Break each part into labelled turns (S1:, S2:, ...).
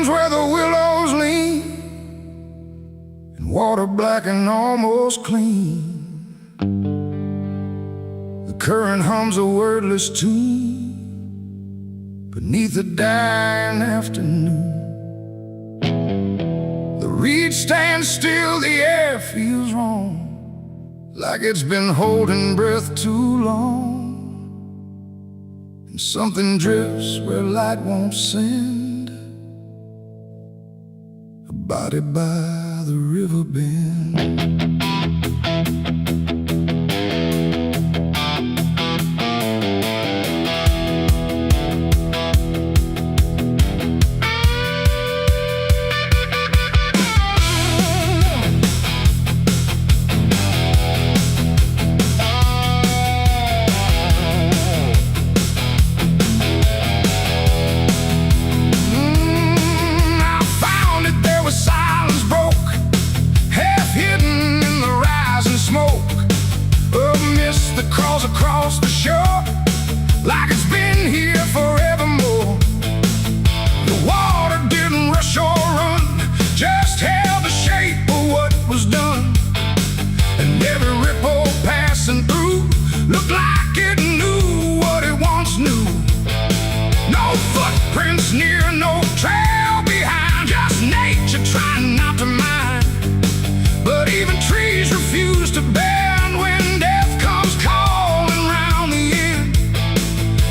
S1: downs where the willows lean, and water black and almost clean. The current hums a wordless tune beneath the dying afternoon. The reed stands still, the air feels wrong, like it's been holding breath too long. And something drifts where light won't send, a body by the river bend. Across the shore, like it's been here forevermore. The water didn't rush or run, just held the shape of what was done. And every ripple passing through looked like it knew what it once knew. No footprints near, no trail behind, just nature trying not to mind. But even trees refuse to bend when death comes calling round the end.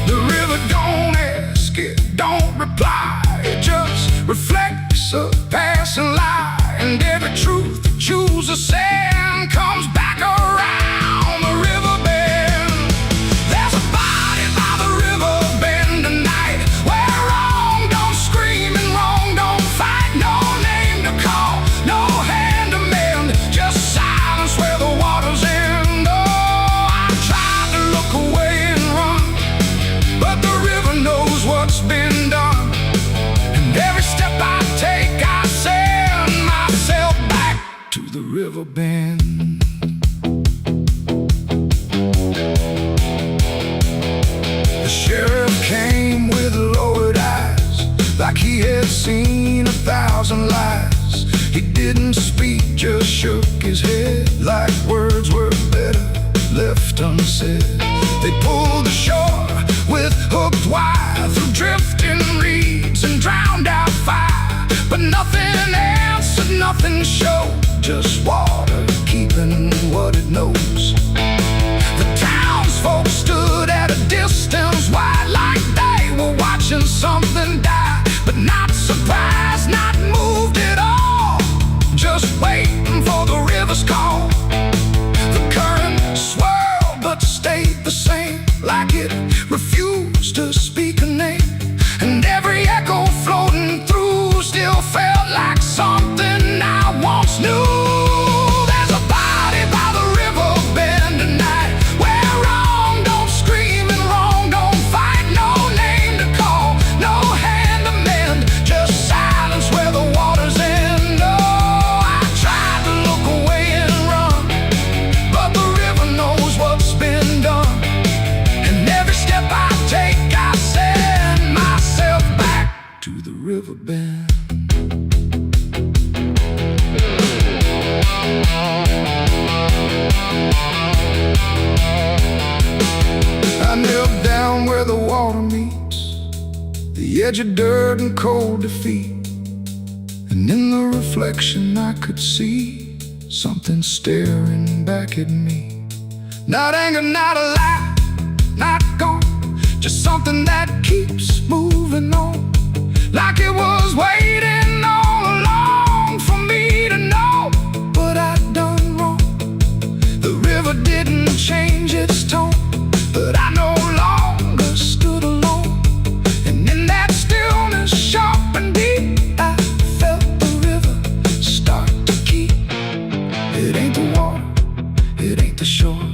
S1: The river don't ask, it don't reply, it just reflects a passing lie. And every truth it chooses sand comes back around the river bend. There's a body by the river bend tonight, where wrong don't scream and wrong don't fight. No name to call, no hand to mend, just silence where the waters end. Oh, I tried to look away and run, but the river knows what's been done. And every step I take, I send myself back to the river bend. The sheriff came with lowered eyes, like he had seen 1,000 lies. He didn't speak, just shook his head, like words were better left unsaid. They pulled ashore with hooked wire through drifting reeds and drowned out fire. But nothing answered, nothing showed, just water keeping what it knows. The townsfolk stood at a distance wide, like they were watching something die. But not surprised, not moved at all, just waiting for the river's call. The current swirled but stayed the same, like it refused to speak a name. And every echo floating through still felt like something I once knew. There's a body by the river bend tonight, where wrong don't scream and wrong don't fight. No name to call, no hand to mend, just silence where the waters end. Oh, I tried to look away and run, but the river knows what's been done. And every step I take, I send myself back to the river bend. I knelt down where the water meets the edge of dirt and cold defeat. And in the reflection I could see something staring back at me. Not anger, not a lie, not gone, just something that keeps moving on, like it was waiting all along for me to know what I'd done wrong. The river didn't change its tone, but I no longer stood alone. And in that stillness, sharp and deep, I felt the river start to keep. It ain't the water, it ain't the shore,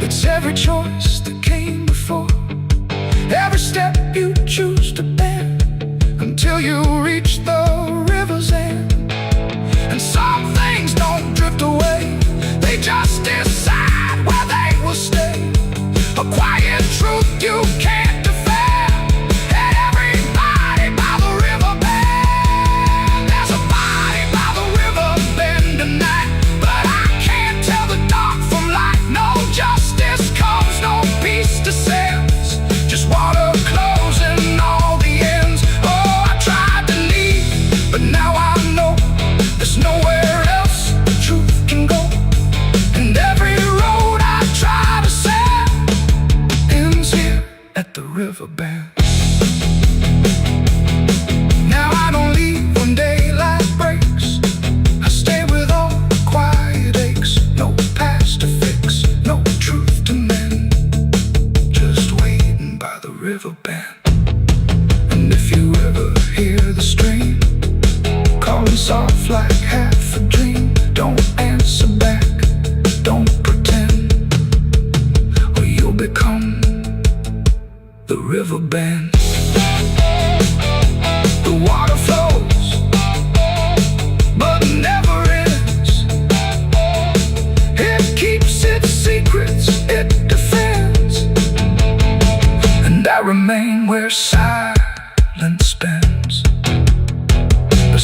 S1: it's every choice that came before. Every step you choose to bend, until you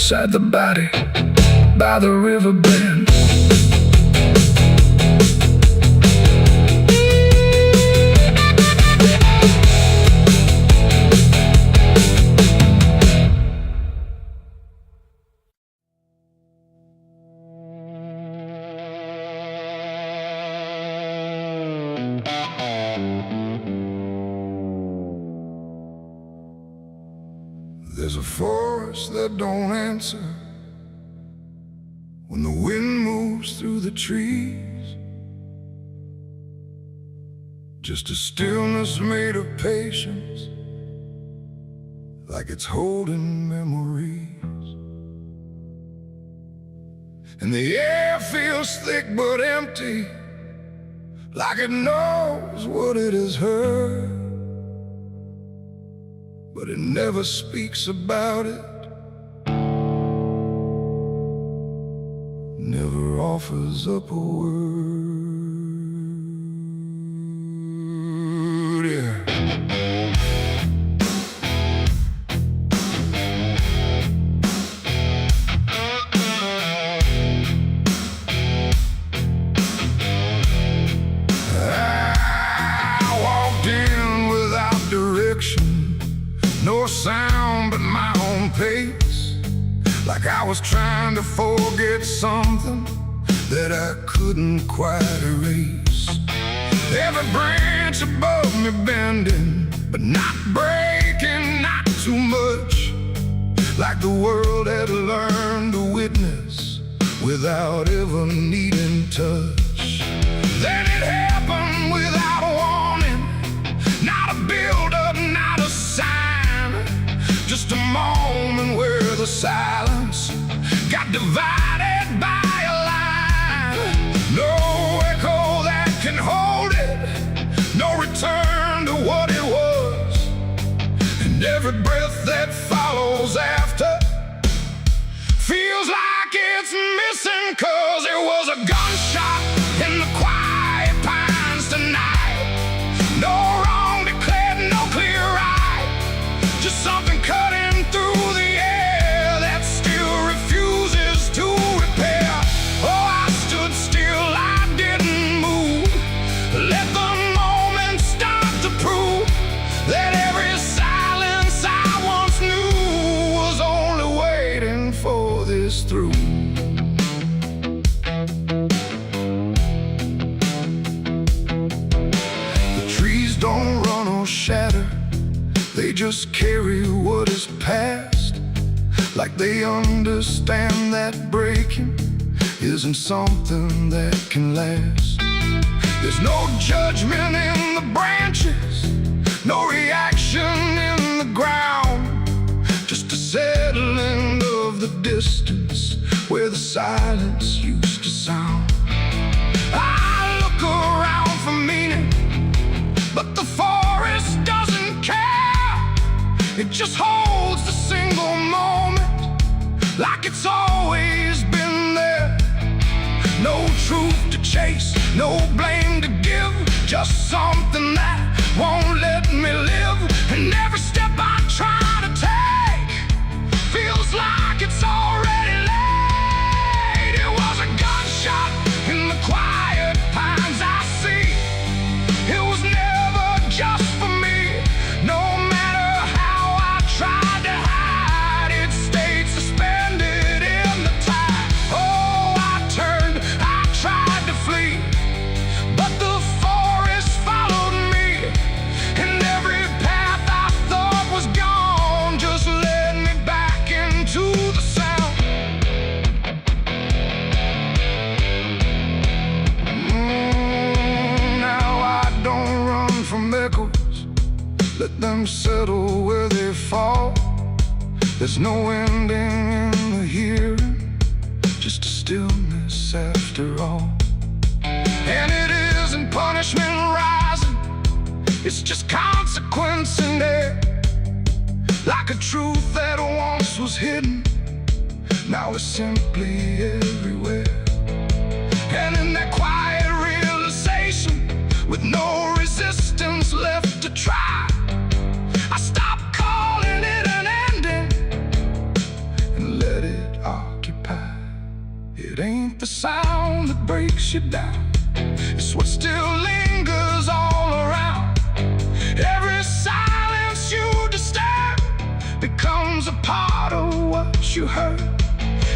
S1: beside the body by the river bend. There's a forest that don't answer when the wind moves through the trees. Just a stillness made of patience, like it's holding memories. And the air feels thick but empty, like it knows what it has heard, but it never speaks about it, never offers up a word. Yeah. I walked in without direction, no sound but my own pace, like I was trying to forget something that I couldn't quite erase. Every branch above me bending, but not breaking, not too much, like the world had learned to witness without ever needing touch. Then it happened without a warning, not a build-up, not a sign, just a moment where the silence got divided by a line. No echo that can hold it, no return to what it was, and every breath that follows after feels like it's missing, 'cause it was a gunshot in the quiet pines tonight. No wrong declared, no clear right, just something cutting through the air that still refuses to repair. Oh, I stood still, I didn't move, let the moment start to prove that every silence I once knew was only waiting for this through. The trees don't run or shatter, they just carry what is past, like they understand that breaking isn't something that can last. There's no judgment in the branches, no reaction in the ground, just a settling of the distance where the silence used to sound. I look around for meaning, but the forest doesn't care. It just holds the single moment, like it's always been there. No truth to chase, no blame to give, just something that won't let me live. And every step I try to take feels like it's already late. It was a gunshot in the quiet pines I see. It was never just for me. No matter how I tried to hide, it stayed suspended in the tide. Oh, I turned, I tried to flee, but the forest followed me, and every path I thought was gone just led me back into the sound. Now I don't run from echoes, let them settle where they fall. There's no ending in the hearing, just a stillness after all. And it isn't punishment rising, it's just consequence in there, like a truth that once was hidden, now it's simply everywhere. And in that quiet realization, with no resistance left to try, I stopped calling it an ending and let it ain't the sound that breaks you down. It's what still lingers all around. Every silence you disturb becomes a part of what you heard.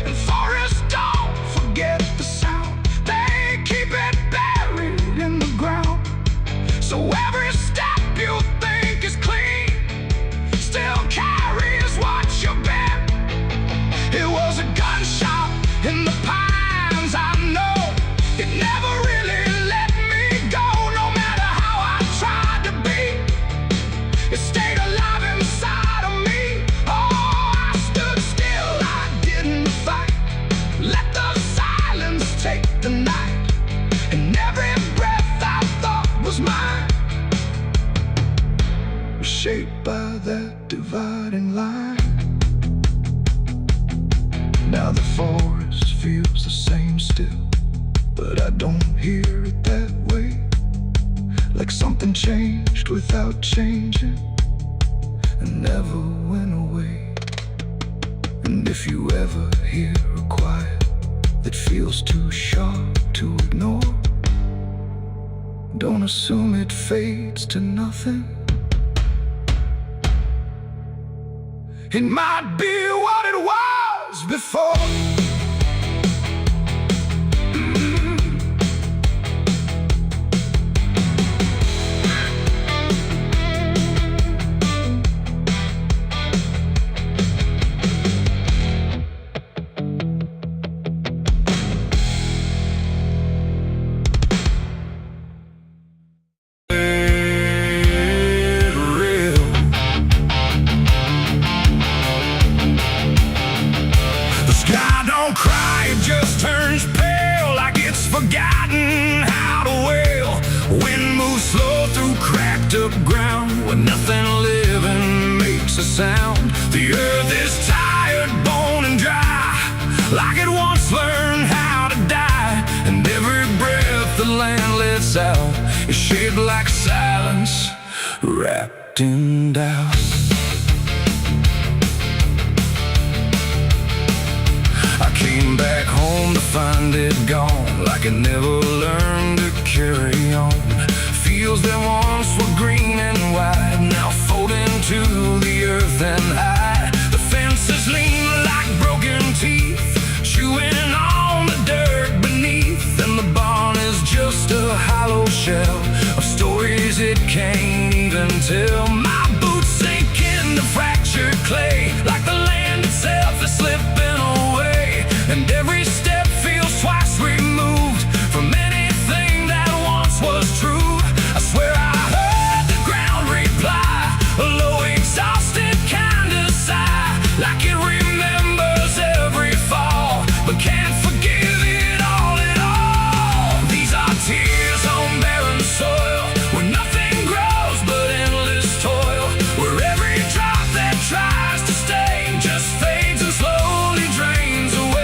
S1: And forests don't forget the sound, they keep it buried in the ground. So every step you think is clean still carries what you bear. It was a gunshot in the pines, I know. It never really let me go. No matter how I tried to be, it stayed alive inside of me. Oh, I stood still, I didn't fight. Let the silence take the night. And every breath I thought was mine was shaped by that dividing line. Now the forest feels the same still, but I don't hear it that way. Like something changed without changing and never went away. And if you ever hear a quiet that feels too sharp to ignore, don't assume it fades to nothing. It might be what it was before. Don't cry, it just turns pale, like it's forgotten how to wail. Wind moves slow through cracked up ground, where nothing living makes a sound. The earth is tired, bone and dry, like it once learned how to die. And every breath the land lets out is shaped like silence, wrapped in doubt. I came back home to find it gone, like it never learned to carry on. Fields that once were green and wide now fold into the earth and hide. The fences lean like broken teeth, chewing on the dirt beneath. And the barn is just a hollow shell of stories it can't even tell. My boots sink into fractured clay, like the land itself is slipping away. And every step feels twice removed from anything that once was true. I swear I heard the ground reply, a low exhausted kind of sigh, like it remembers every fall, but can't forgive it all at all. These are tears on barren soil, where nothing grows but endless toil, where every drop that tries to stay just fades and slowly drains away.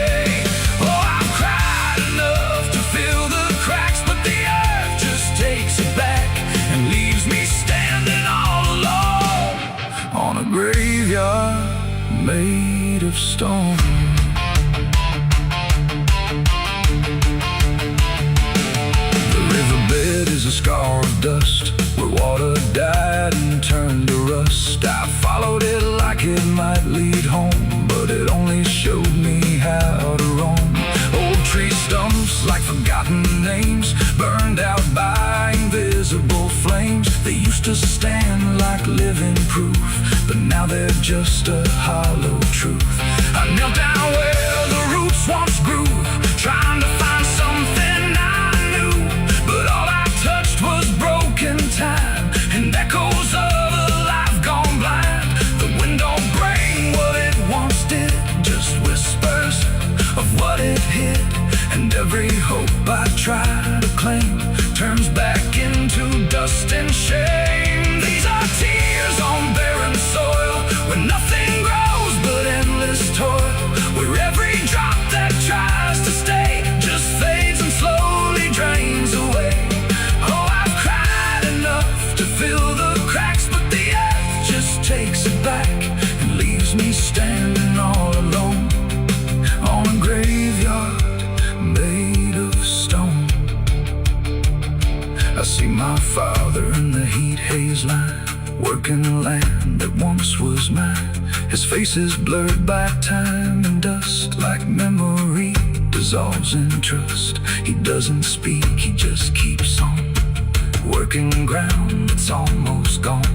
S1: Graveyard made of stone. The riverbed is a scar of dust, where water died and turned to rust. I followed it like it might lead home, but it only showed me how to roam. Old tree stumps like forgotten names, burned out by invisible flames. They used to stand like living proof, but now they're just a hollow truth. I knelt down where the roots once grew, trying to find something I knew, but all I touched was broken time and echoes of a life gone blind. The wind don't bring what it once did, just whispers of what it hid. And every hope I try to claim turns back into dust and shame. These are tears on barren soil, where nothing grows but endless toil, where every drop that tries to stay just fades and slowly drains away. Oh, I've cried enough to fill the cracks, but the earth just takes it back and leaves me standing all alone on a graveyard made broken land that once was mine. His face is blurred by time and dust, like memory dissolves in trust. He doesn't speak, he just keeps on working ground that's almost gone.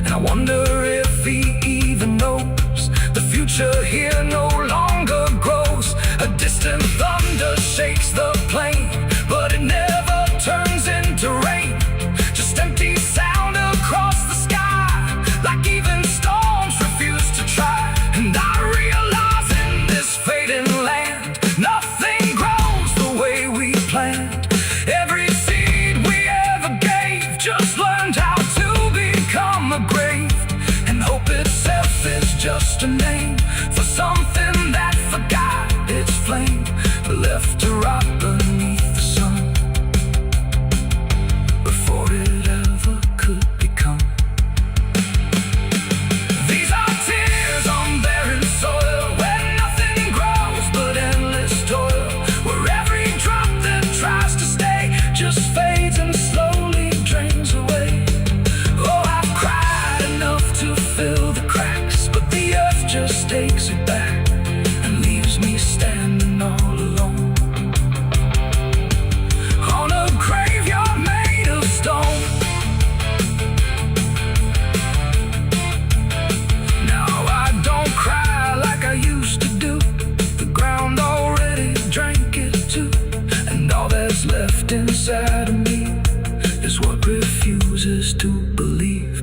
S1: And I wonder if he even knows the future here no longer grows. A distant thunder shakes the plain, but it never turns into rain. Just empty sound across the sky, like even storms refuse to try. And I realize in this fading land, nothing grows the way we planned. Every seed we ever gave just learned how to become a grave. And hope itself is just a name for something that forgot its flame, left to rot beneath the sun before it ever could become. These are tears on barren soil, where nothing grows but endless toil, where every drop that tries to stay just fades and slowly drains away. Oh, I've cried enough to fill the cracks, but the earth just takes it back and leaves me standing all alone on a graveyard made of stone. Now I don't cry like I used to do. The ground already drank it too, and all that's left inside of me is what refuses to believe.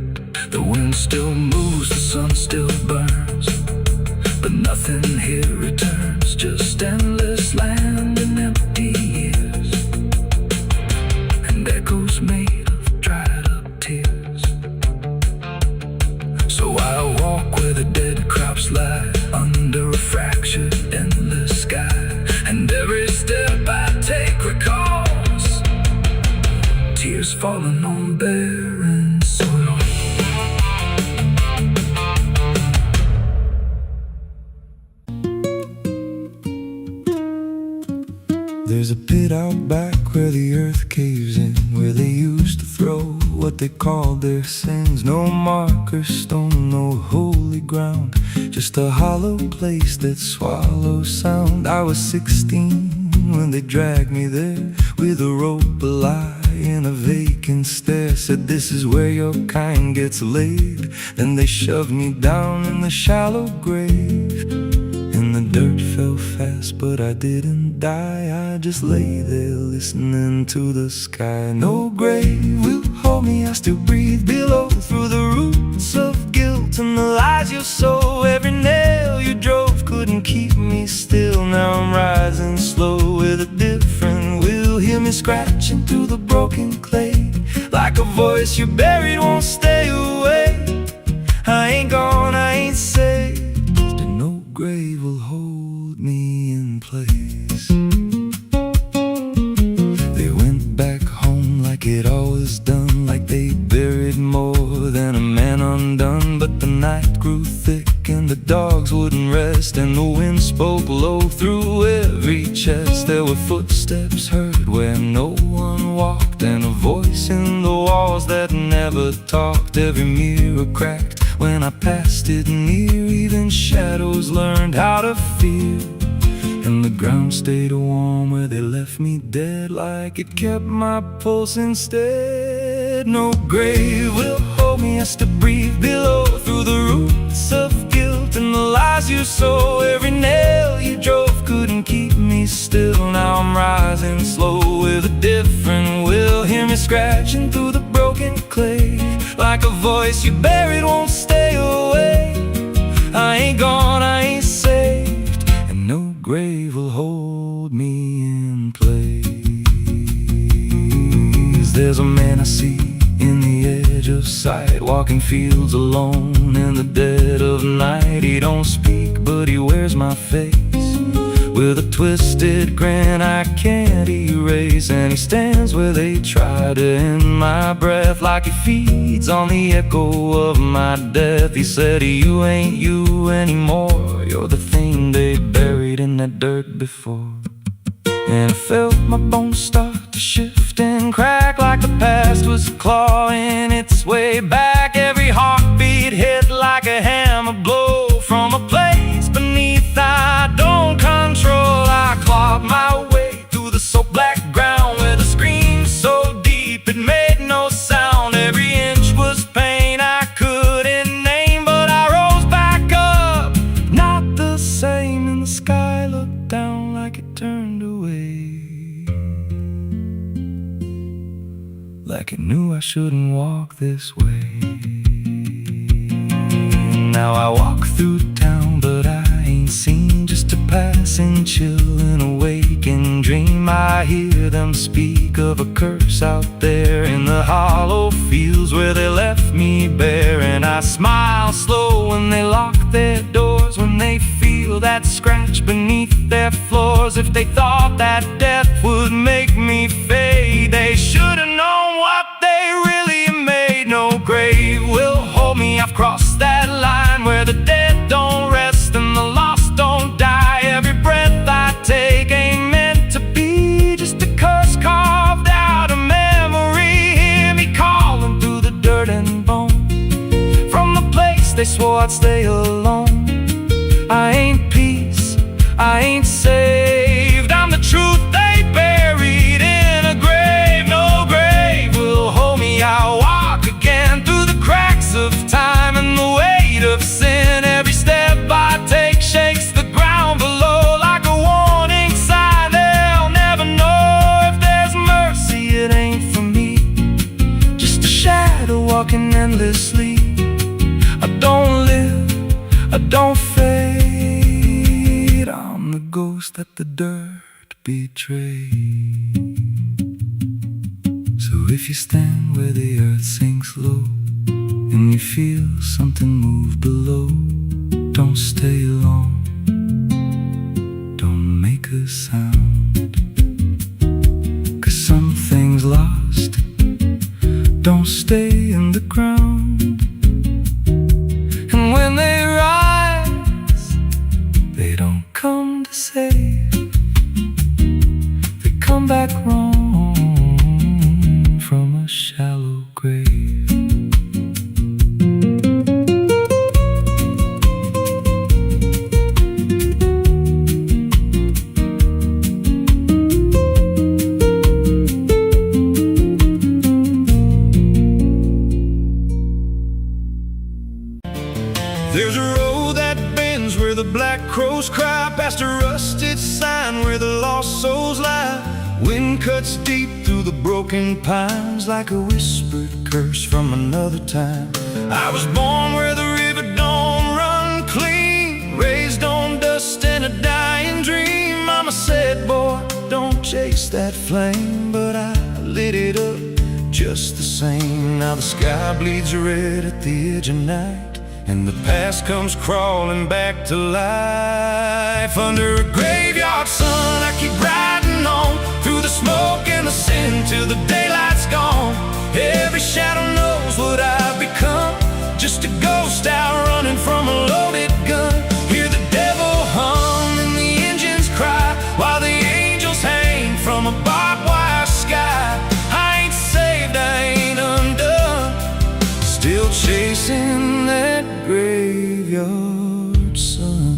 S1: The wind still moves, the sun still burns, but nothing here returns. Just endless land and empty years, and echoes made of dried up tears. So I walk where the dead crops lie, under a fractured endless sky. And every step I take recalls tears falling on barren soil. There's a pit out back where the earth caves in, where they used to throw what they called their sins. No marker stone, no holy ground, just a hollow place that swallows sound. I was 16 when they dragged me there, with a rope, a lie, and a vacant stare. Said this is where your kind gets laid. Then they shoved me down in the shallow grave, and the dirt fell fast, but I didn't die. I just lay there listening to the sky. No grave will hold me, I still breathe below, through the roots of guilt and the lies you sow. Every nail you drove couldn't keep me still. Now I'm rising slow with a different will. Hear me scratching through the broken clay, like a voice you buried won't stay away. I ain't gone, I ain't saved, and no grave will hold me in place. They went back home like it always done, like they buried more than a man undone. But the night grew thick and the dogs wouldn't rest, and the wind spoke low through every chest. There were footsteps heard where no one walked, and a voice in the walls that never talked. Every mirror cracked when I passed it near, even shadows learned how to fear. And the ground stayed warm where they left me dead, like it kept my pulse instead. No grave will hold me, I still breathe below, through the roots of guilt and the lies you sow. Every nail you drove couldn't keep me still. Now I'm rising slow with a different will. Hear me scratching through the broken clay, like a voice you buried won't stay away. I ain't gone, I ain't saved, and no grave will hold me in place. There's a man I see in the edge of sight, walking fields alone in the dead of night. He don't speak, but he wears my face with a twisted grin I can't erase. And he stands where they try to end my breath, like he feeds on the echo of my death. He said, you ain't you anymore, you're the thing they buried in that dirt before. And I felt my bones start to shift and crack, like the past was clawing its way back. Every heartbeat like it knew I shouldn't walk this way. Now I walk through town, but I ain't seen just a passing chill in a waking dream. I hear them speak of a curse out there in the hollow fields where they left me bare. And I smile slow when they lock their doors, when they feel that scratch beneath their floors. If they thought that death would make me fade, they should have known what they really made. No grave will hold me, I've crossed that line where the dead don't rest and the lost don't die. Every breath I take ain't meant to be, just a curse carved out of memory. Hear me calling through the dirt and bone, from the place they swore I'd stay alone. I ain't peace, I ain't saved, I'm the truth they buried in a grave. No grave will hold me, I'll walk again through the cracks of time and the weight of sin. Every step I take shakes the ground below like a warning sign. They'll never know if there's mercy, it ain't for me, just a shadow walking endlessly. I don't live, I don't fade, I'm the ghost that the dirt betrayed. So if you stand where the earth sinks low and you feel something move below, don't stay long, don't make a sound, 'cause something's lost, don't stay in the ground. And when they rise, they don't come to save, they come back wrong from a shallow grave. There's a road that bends where the black crows cry, past a rusted sign where the lost souls lie. Wind cuts deep through the broken pines like a whispered curse from another time. I was born where the river don't run clean, raised on dust and a dying dream. Mama said, boy, don't chase that flame, but I lit it up just the same. Now the sky bleeds red at the edge of night, and the past comes crawling back to life. Under a graveyard sun, I keep riding on through the smoke and the sin till the daylight's gone. Every shadow knows what I've become, just a ghost out running from a loaded gun. Hear the devil hum and the engines cry while the angels hang from a barbed wire sky. I ain't saved, I ain't undone, still chasing that graveyard sun.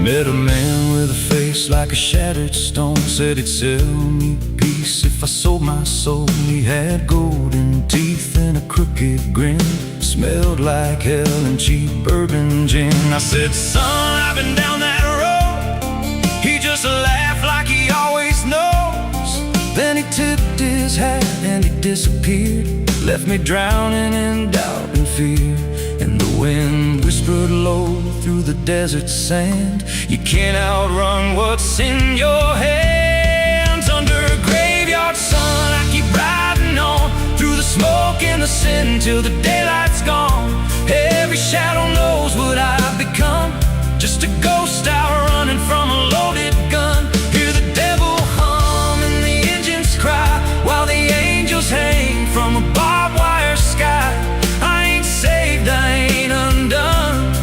S1: Met a man with a face like a shattered stone, said he'd sell me peace if I sold my soul. He had golden teeth and a crooked grin, smelled like hell and cheap bourbon gin. I said, son, I've been down that road. He just laughed like he always knows. Then he tipped his hat and he disappeared, left me drowning in doubt and fear. And the wind whispered low through the desert sand, you can't outrun what's in your hands. Under a graveyard sun, I keep riding on through the smoke and the sin till the daylight's gone. Every shadow knows what I've become, just a ghost out running from a loaded gun. Hear the devil hum and the engines cry while the angels hang from a barbed wire sky. I ain't saved, I ain't undone,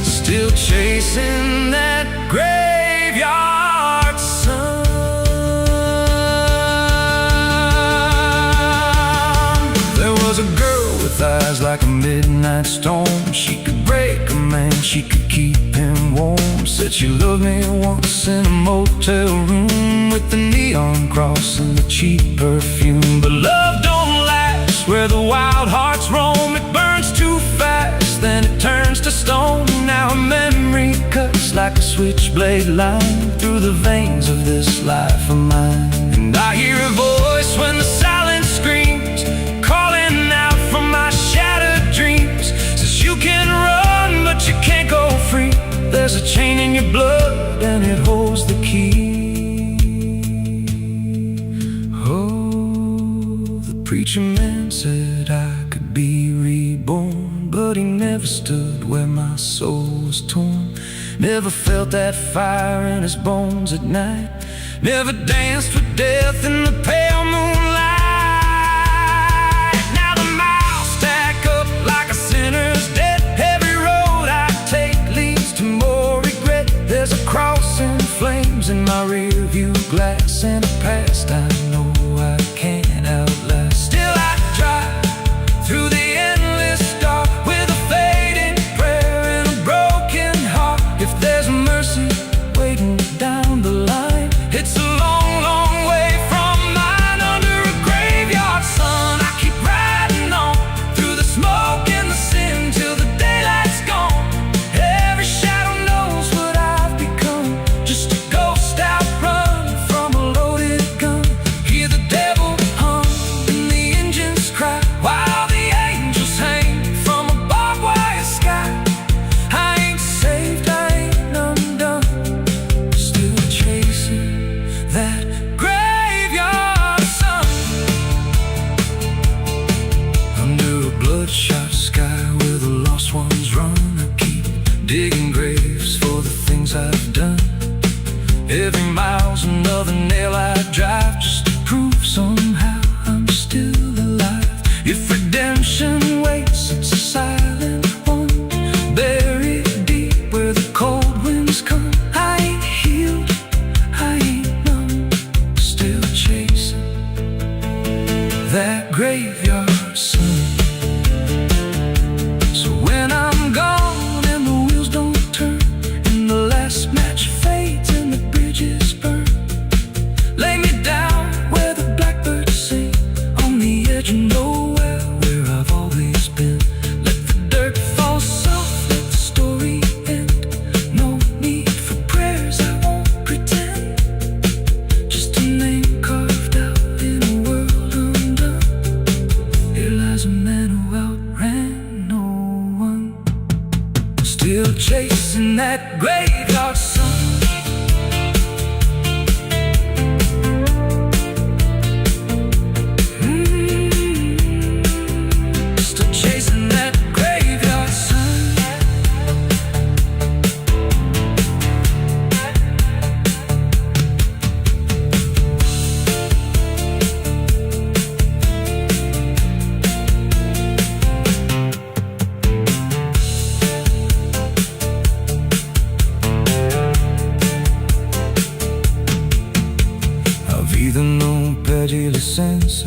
S1: still chasing that graveyard sun. There was a girl with eyes like a midnight storm. She could break a man, she could keep him warm. Said she loved me once in a motel room with the neon cross and the cheap perfume. But love don't last where the wild hearts roam. It burns too fast, then it turns to stone. Now a memory cuts just like a switchblade line through the veins of this life of mine. And I hear a voice when the silence screams, calling out from my shattered dreams. Says you can run, but you can't go free. There's a chain in your blood and it holds the key. Oh, the preacher man said I could be reborn, but he never stood where my soul was torn. Never felt that fire in his bones at night. Never danced with death in the pale moonlight. Now the miles stack up like a sinner's debt. Every road I take leads to more regret. There's a cross in flames in my rear view glass, and a past I know I can't outlast. Still I drive through the endless dark with a fading prayer and a broken heart. If there's mercy waiting down the line, it's a long, long way from mine. Under a graveyard sun, I keep riding on through the smoke and the sin till the daylight's gone. Every shadow knows what I've become, just a ghost out running from a loaded gun. Hear the devil hum and the engines cry while the angels hang from a barbed wire sky. I ain't saved, I ain't undone, still chasing that graveyard sun. Under a bloodshot sky where the lost ones run, I keep digging graves for the things I've done. Every mile's another nail I drive, just to prove somehow I'm still alive. If redemption waits, it's a silent one, buried deep where the cold winds come. I ain't healed, I ain't numb, still chasing that graveyard sun. So when I'm gone and the wheels don't turn, and the last match fades and the bridges burn, lay me down where the blackbirds sing, on the edge of nowhere where I've always been. Let the dirt fall soft, let the story end. No need for prayers, I won't pretend. Just a name carved out in a world undone. Here lies a man who outran no one, still chasing that graveyard sun. Still chasing that graveyard sun. A vida não pede licença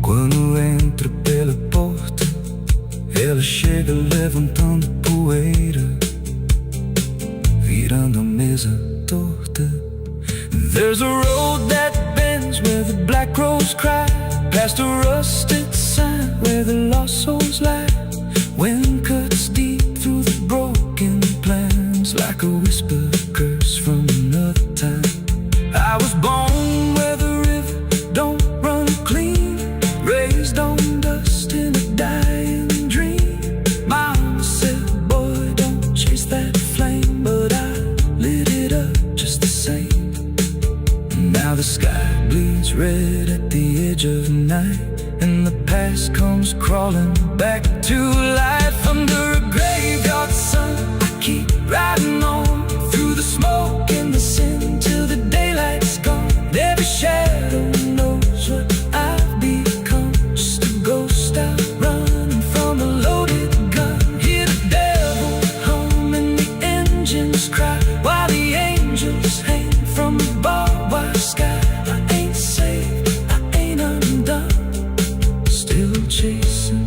S1: quando entra pela porta. Ela chega levantando poeira, virando a mesa torta. There's a road that bends where the black crows cry, past a rusted sign where the lost souls lie. Wind cuts deep through the broken plans, like a whisper curse from another time. I was born where the river don't run clean, raised on dust in a dying dream. Mama said, boy, don't chase that flame, but I lit it up just the same. Now the sky bleeds red at the edge of night, and the past comes crawling back to life. Under a graveyard sun, I keep riding on through the smoke and the sin till the daylight's gone. Every shadow knows what I've become, just a ghost out running from a loaded gun. Hear the devil hum and the engines cry while the angels hang from the barbed wire sky. I ain't saved, I ain't undone, still chasing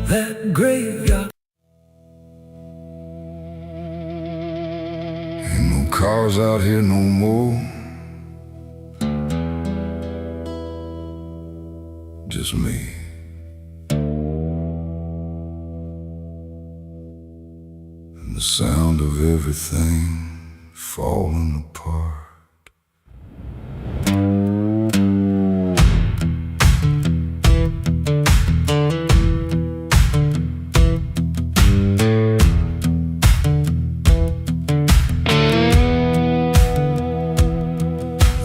S1: that graveyard. Ain't no cars out here no more, just me. the sound of everything falling apart.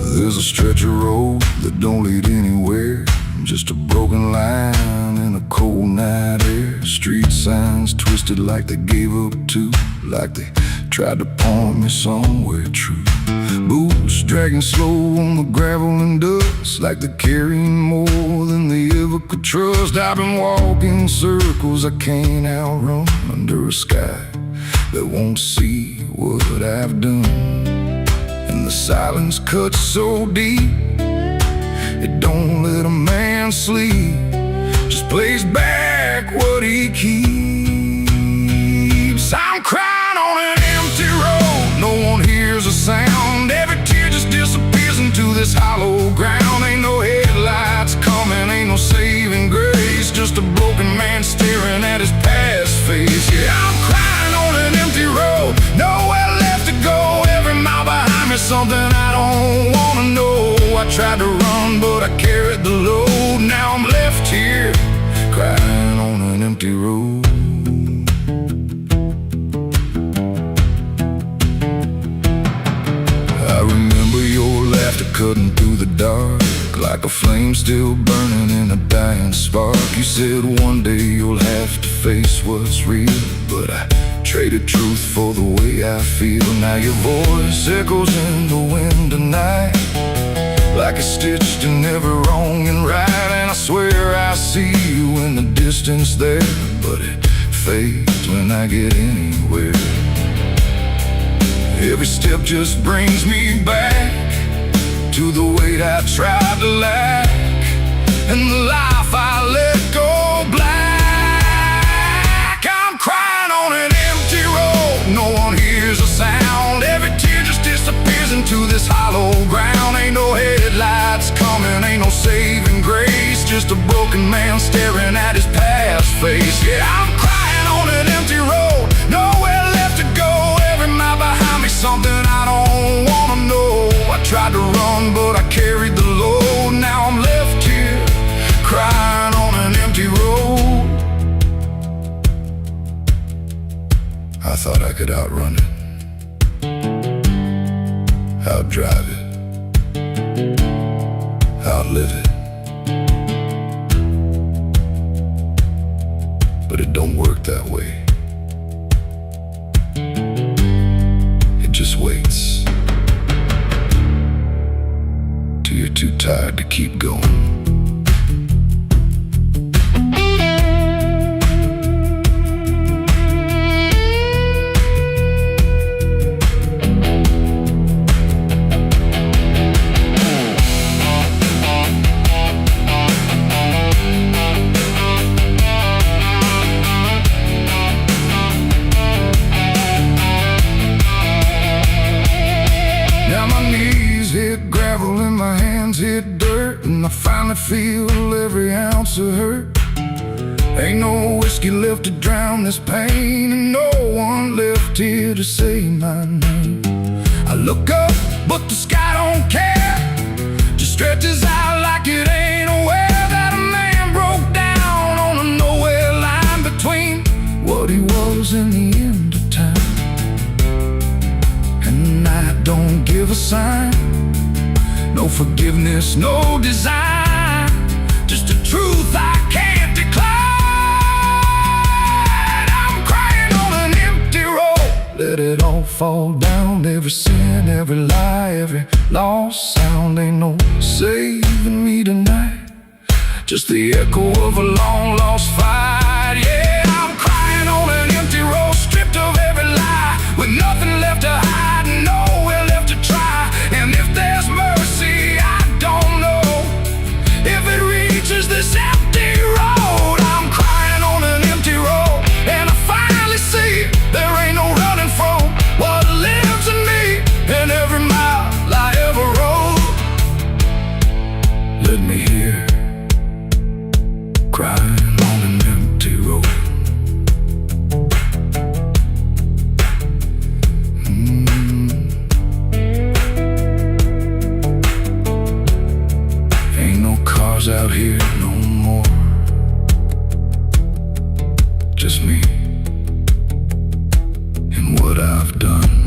S1: There's a stretch of road that don't lead anywhere, just a broken line in a cold night air. Street signs twisted like they gave up too, like they tried to point me somewhere true. Boots dragging slow on the gravel and dust, like they're carrying more than they ever could trust. I've been walking circles I can't outrun, under a sky that won't see what I've done. And the silence cuts so deep, it don't let a man sleep, just plays back what he keeps. I'm crying on an empty road, no one hears a sound. Every tear just disappears into this hollow ground. Ain't no headlights coming, ain't no saving grace, just a broken man staring at his past face. Yeah, I'm crying on an empty road, nowhere left to go. Every mile behind me, something I don't wanna know. I tried to run, but I carried the load. Now I'm left here, crying on an empty road. I remember your laughter cutting through the dark, like a flame still burning in a dying spark. You said one day you'll have to face what's real, but I traded truth for the way I feel. Now your voice echoes in the wind tonight, like it's stitched in every wrong and right. And I swear I see you in the distance there, but it fades when I get anywhere. Every step just brings me back to the weight I tried to lack, and the life I let go black. I'm crying on an empty road, no one hears a sound. Every tear just disappears into this hollow ground. Ain't no headlights coming, ain't no saving grace, just a broken man staring at his past face. Yeah, I'm crying on an empty road, nowhere left to go. Every mile behind me, something I don't wanna know. I tried to run, but I carried the load. Now I'm left here, crying on an empty road. I thought I could outrun it, outdrive it, outlive it, but it don't work that way. It just waits till you're too tired to keep going. Hit gravel and my hands hit dirt, and I finally feel every ounce of hurt. Ain't no whiskey left to drown this pain, and no one left here to say my name. I look up, but the sky don't care, just stretches out like it ain't aware that a man broke down on a nowhere line between what he was and the end of time. And I don't give a sign, no forgiveness, no design, just a truth I can't decline. I'm crying on an empty road, let it all fall down. Every sin, every lie, every lost sound. Ain't no saving me tonight, just the echo of a long lost fight. Yeah, I'm crying on an empty road, stripped of every lie, with nothing left to hide and nowhere left to try. And if there's mercy, I don't know if it reaches this empty road. I'm crying on an empty road, and I finally see there ain't no running from what lives in me and every mile I ever rode. Let me hear, crying on an empty road. just me and what I've done.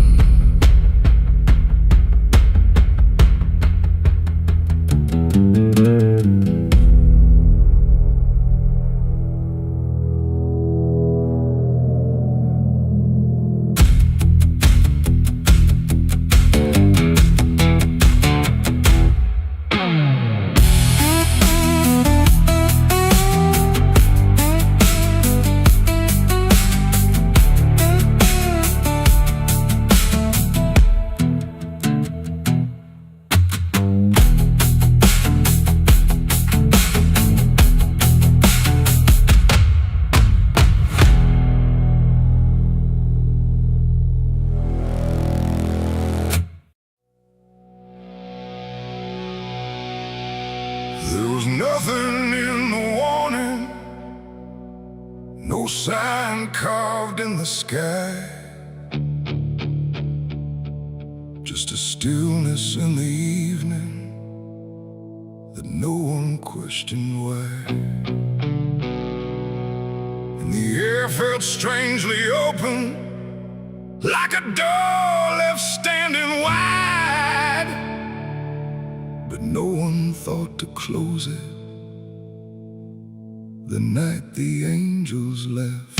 S1: There was nothing in the warning, no sign carved in the sky, just a stillness in the evening that no one questioned why. And the air felt strangely open, like a door left standing wide, but no one thought to close it the night the angels left.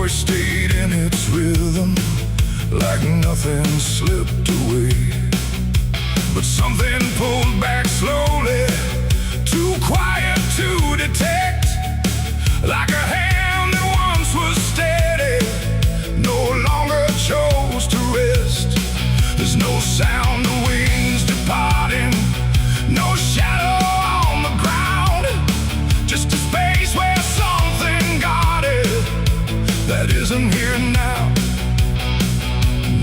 S1: Stayed in its rhythm, like nothing slipped away. But something pulled back slowly, too quiet to detect, like a hand that once was steady, no longer chose to rest. There's no sound of wings departing, no shadow on the ground, just a space where something guarded that isn't here now.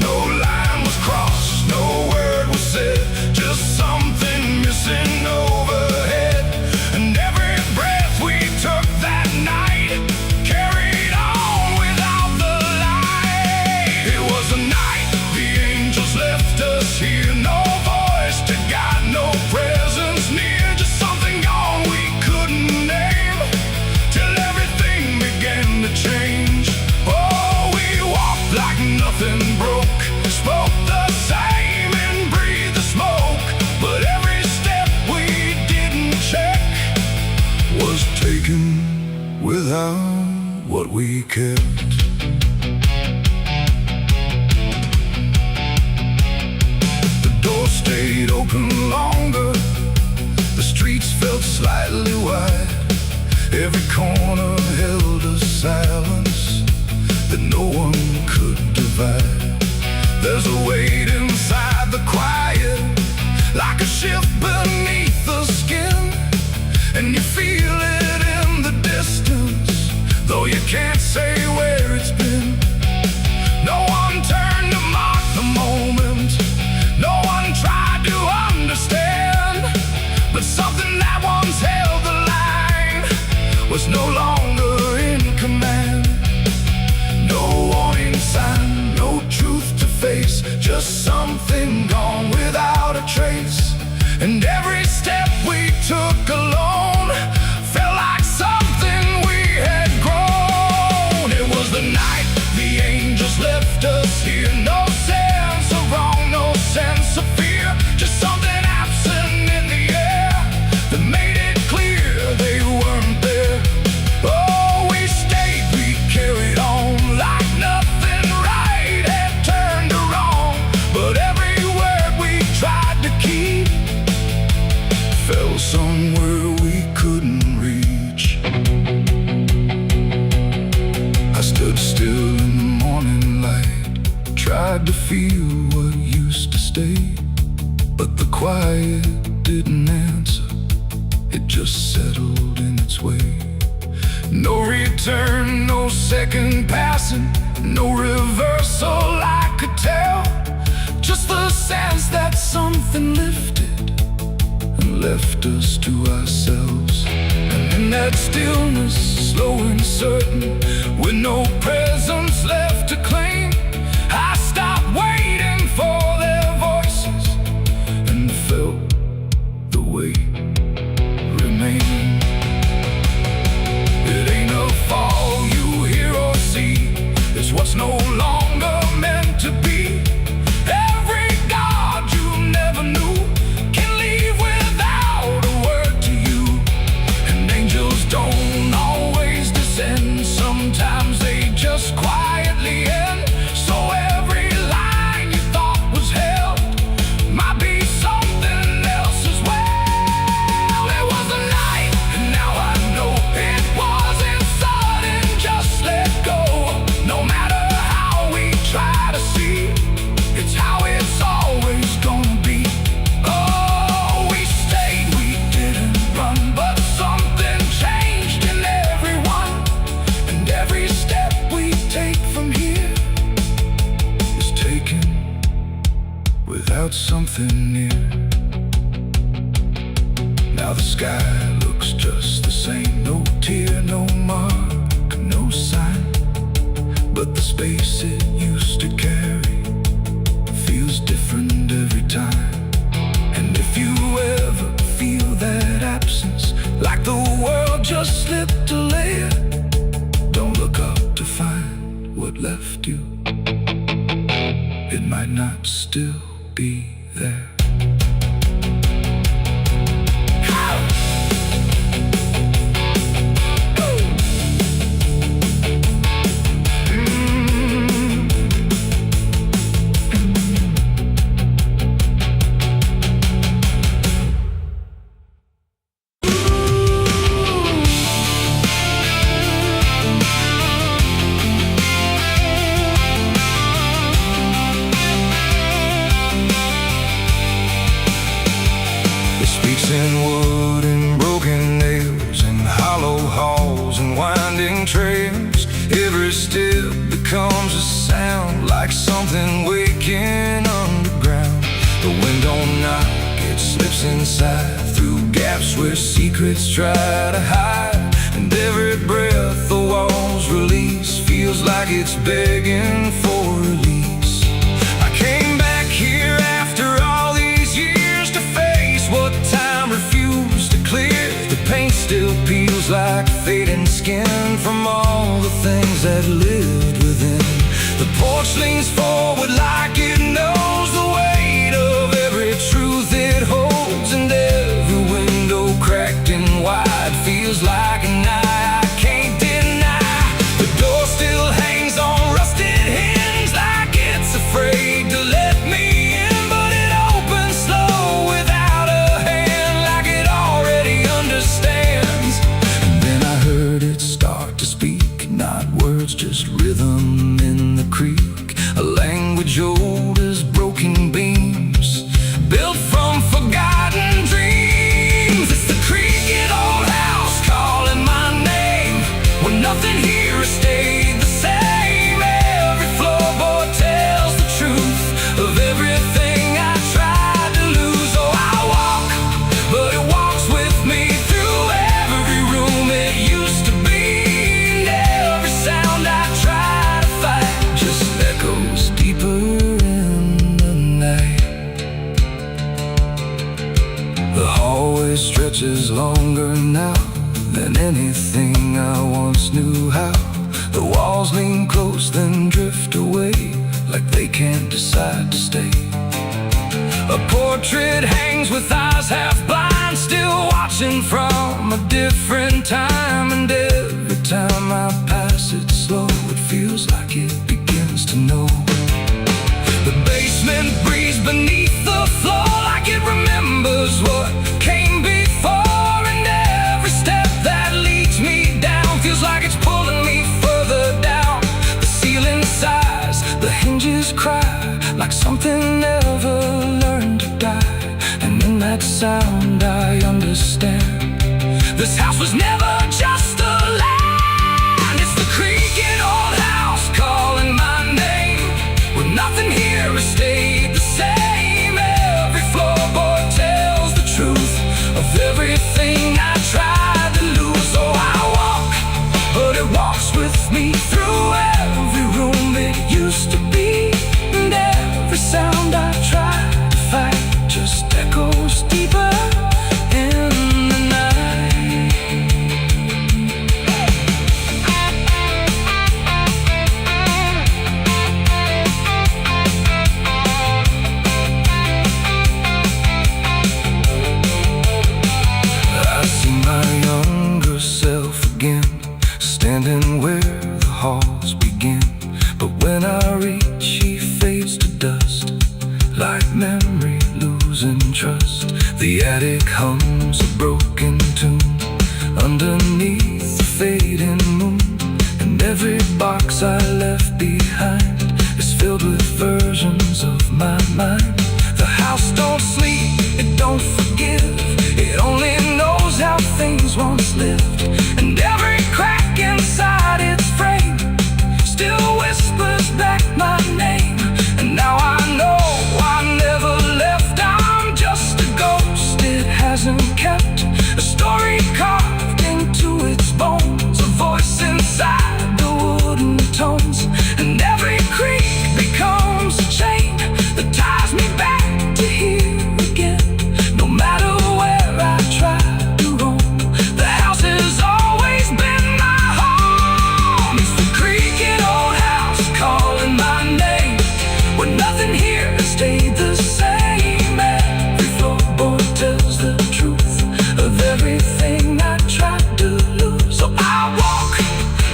S1: No line was crossed, no word was said, just something missing overhead. And every breath we took that night carried on without the light. It was the night the angels left us here, no voice to guide, no presence near, just something gone we couldn't name, till everything began to change. Like nothing broke, spoke the same and breathed the smoke, but every step we didn't check was taken without what we kept. The door stayed open longer, the streets felt slightly wide, every corner held a silence that no one could divide. There's a weight inside the quiet, like a shift beneath the skin, and you feel it in the distance, though you can't say where it's been. No one turned to mark the moment, no one tried to understand, but something that once held the line was no longer in command. No warning sign, no truth to face, just something gone without a trace. And every step we took alone felt like something we had grown. It was the night the angels left us here, no sense of wrong, no sense of fear, just something absent in the air that made it clear they weren't there. Oh, we stayed, we carried on, like nothing right had turned to wrong, but every word we tried to keep fell somewhere we couldn't reach. I stood still in the morning light, tried to feel what used to stay, but the quiet didn't answer, it just settled in its way. No return, no second passing, no reversal I could tell. Just the sense that something lifted and left us to ourselves. And in that stillness, slow and certain, with no presence left to claim, I stopped waiting for their voices and felt the weight remain. It ain't a fall you hear or see, it's what's no longer meant to be. Every God you never knew can leave without a word to you. And angels don't always descend, sometimes they just quietly end. So every line you thought was held might be something else as well. It was a night, and now I know it wasn't sudden, just let go. No matter how we try to see, it's how it's always gonna be. Oh, we stayed, we didn't run, but something changed in everyone. And every step we take from here is taken without something near. Now the sky looks just the same, no tear, no mark, no sign. But the space it used to carry feels different every time. And if you ever feel that absence, like the world just slipped a layer, don't look up to find what left you. It might not still be there. In wood and broken nails, and hollow halls and winding trails, every step becomes a sound, like something waking underground. The wind don't knock, it slips inside, through gaps where secrets try to hide. And every breath the walls release feels like it's begging for release. I came back here after all these years to face what time refused to clear. The paint still peels like fading skin from all the things that lived within. The porch leans forward like it knows the weight of every truth it holds. And every window cracked and wide feels like an eye I can't deny. The door still hangs on rusted hinges like it's afraid to let me in. But it opens slow without a hand, like it already understands. And then I heard it start to speak, not words, just rhythm in the creek. A language old as broken beams, built from forgotten dreams. It's the creaking old house calling my name, when nothing here has stayed the same. Every floorboard tells the truth of everything I tried to lose. Oh, I walk, but it walks with me through every room it used to be. And every sound I try to fight just echoes deeper in the night. The hallway stretches longer now than anything I once knew how. The walls lean close then drift away, like they can't decide to stay. A portrait hangs with eyes half blind, still watching from a different time. And every time I pass it slow, it feels like it begins to know. The basement breathes beneath the floor, like it remembers what came before. And every step that leads me down feels like it's pulling me further down. The ceiling sighs, the hinges cry, like something never learned to die. And in that sound I understand, the This house was never just a land. It's the creaking old house calling my name, where nothing here has stayed the same. Every floorboard tells the truth of everything I tried to lose. Oh, I walk, but it walks with me through every room it used to be. And every sound I tried to fight just echoes deeper in the night. I see my younger self again, standing where the halls begin. But when I reach, he fades to dust, like memory losing trust. The attic hums a broken tune underneath the fading moon, and every box I left behind is filled with versions of my mind. The house don't sleep, it don't forgive, it only knows how things once lived. And every crack inside its frame still whispers back my name. And now I know I never left, I'm just a ghost. It hasn't kept a story carved into its bones, a voice inside the wooden tones. And every creak becomes a chain that ties me back to here again. No matter where I try to roam, the house has always been my home. It's the creaking old house calling my name, where nothing here has stayed the same. Every floorboard tells the truth of everything I tried to lose. So I walk,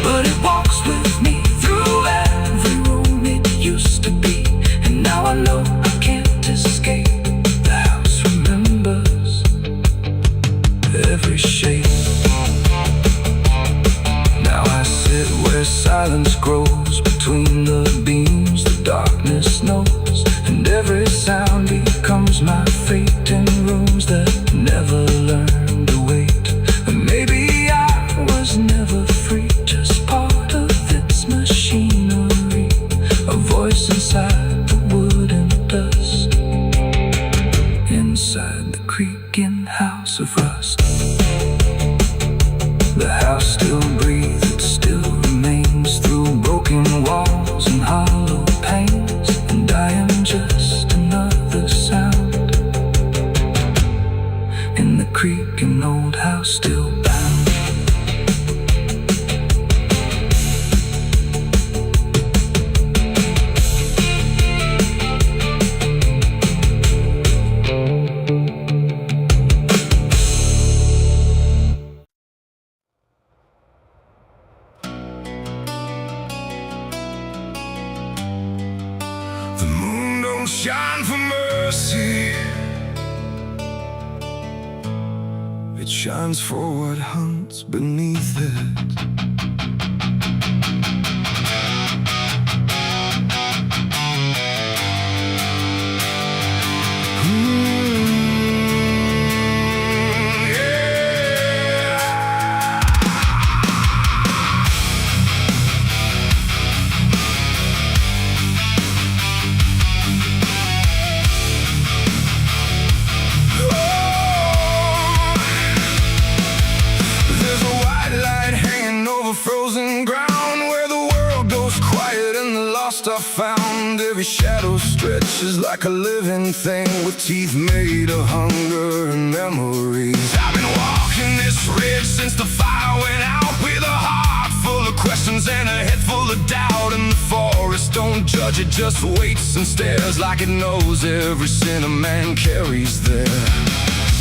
S1: but it walks with me through every room it used to be. And now I know I can't escape. The house remembers every shape. Now I sit where silence grows between the beams, the darkness knows, and every sound becomes my fate in rooms that never learned to wait. And maybe I was never free, just part of its machinery, a voice inside the wooden dust, inside the creaking house of rust. The house still breathes, it still remains through broken walls and hollow panes. And I am just another sound in the creaking old house still bound.
S2: The moon don't shine for mercy, it shines for what hunts beneath it. Frozen ground where the world goes quiet and the lost are found. Every shadow stretches like a living thing with teeth made of hunger and memories. I've been walking this ridge since the fire went out, with a heart full of questions and a head full of doubt. And the forest don't judge, it just waits and stares like it knows every sin a man carries there.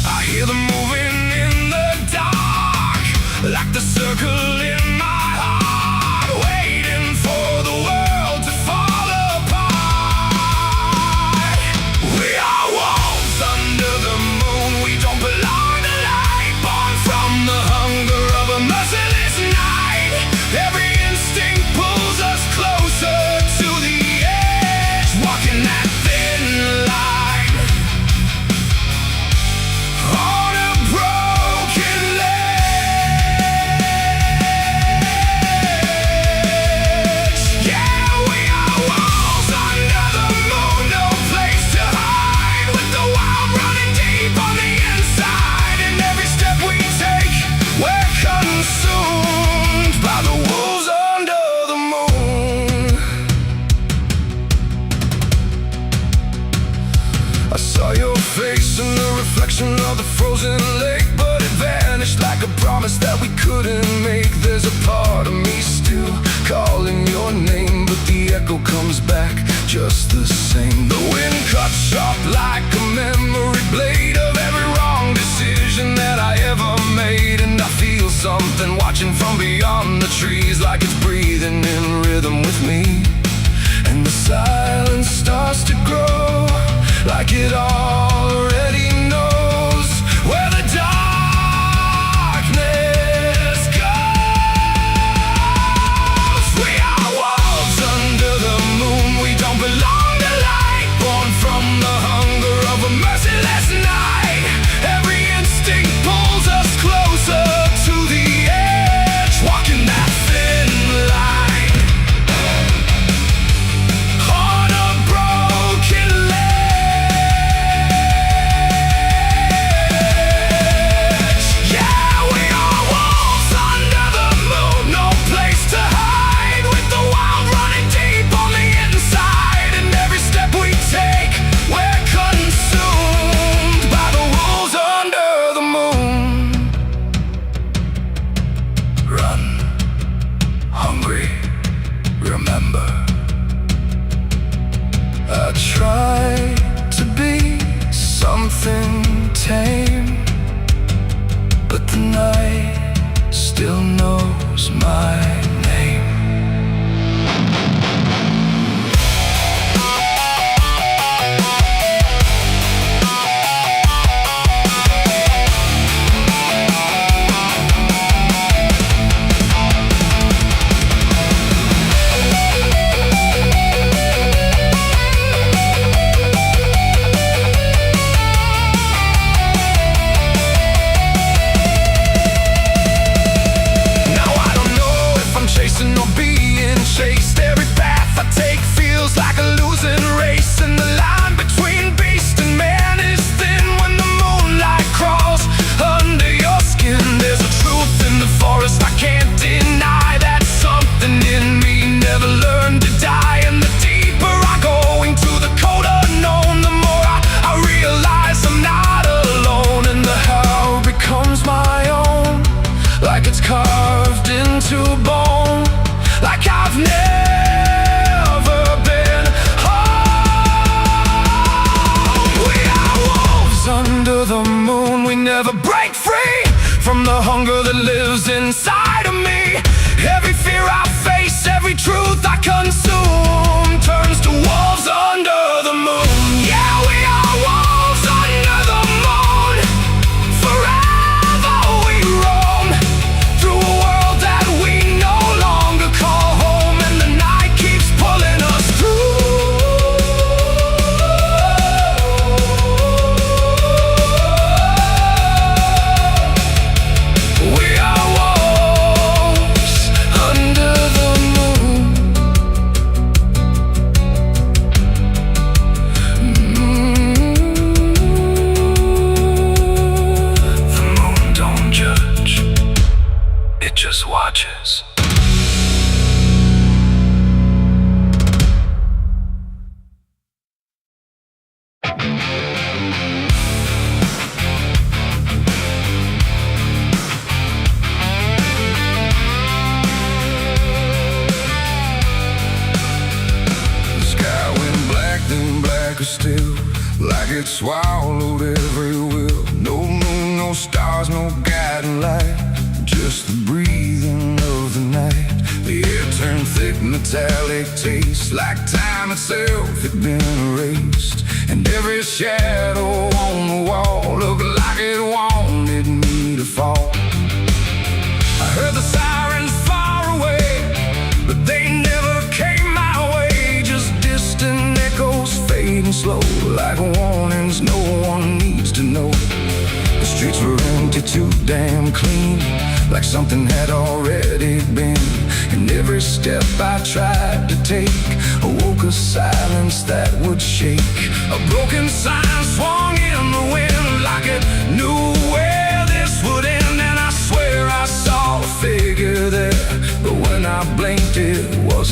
S2: I hear them moving in the dark, like the circle in my heart, waiting for the world to fall apart. We are wolves under the moon, we don't belong to light, born from the hunger of a merciless night. Every instinct pulls us closer to the edge, walking that thin line on a broken ledge. consumed by the wolves under the moon. I saw your face in the reflection of the frozen lake, but it vanished like a promise that we couldn't make. There's a part of me still calling your name, but the echo comes back just the same. The wind cuts sharp like a memory blade of every wrong decision that I ever made. And I feel something watching from beyond the trees, like it's breathing in rhythm with me. And the silence starts to grow, like it already knows where the darkness goes. We are wolves under the moon. We don't belong to light, born from the hunger of a merciless night. Every instinct pulls us closer to the edge, walking that thin line on a broken ledge. Yeah, we are wolves under the moon, no place to hide, with the wild running deep on the inside. And every step we take, we're consumed by the wolves under the moon. Run, hungry, remember. I try to be something tame, but the night still knows my name. Now I don't know if I'm chasing or being chased. Every path I take feels like a losing race, and the line between beast and man is thin when the moonlight crawls under your skin. There's a truth in the forest I can't deny, that something in me never learned to die. And the deeper I go into the cold unknown, the more I realize I'm not alone. And the how becomes my own, like it's carved into bone, like I've never been home. We are wolves under the moon. We never break free from the hunger that lives inside of me. Every fear I face, every truth I consume, turns to wolves under the moon. Yeah, we are wolves under the moon. Forever we roam through a world that we no longer call home, and the night keeps pulling us through. We are wolves under the moon. The moon don't judge, it just watches. The sky went black, then blacker still, like it swallowed every will. No moon, no stars, no guiding light, just the breathing of the night. The air turned thick, metallic taste, like time itself had been erased. And every shadow on the wall looked like it wanted me to fall. I heard the sirens far away, but they never came my way. Just distant echoes fading slow, like warnings no one needs to know. The streets were empty, too damn clean, like something had already been. And every step I tried to take awoke a silence that would shake. A broken sign swung in the wind, like it knew where this would end. And I swear I saw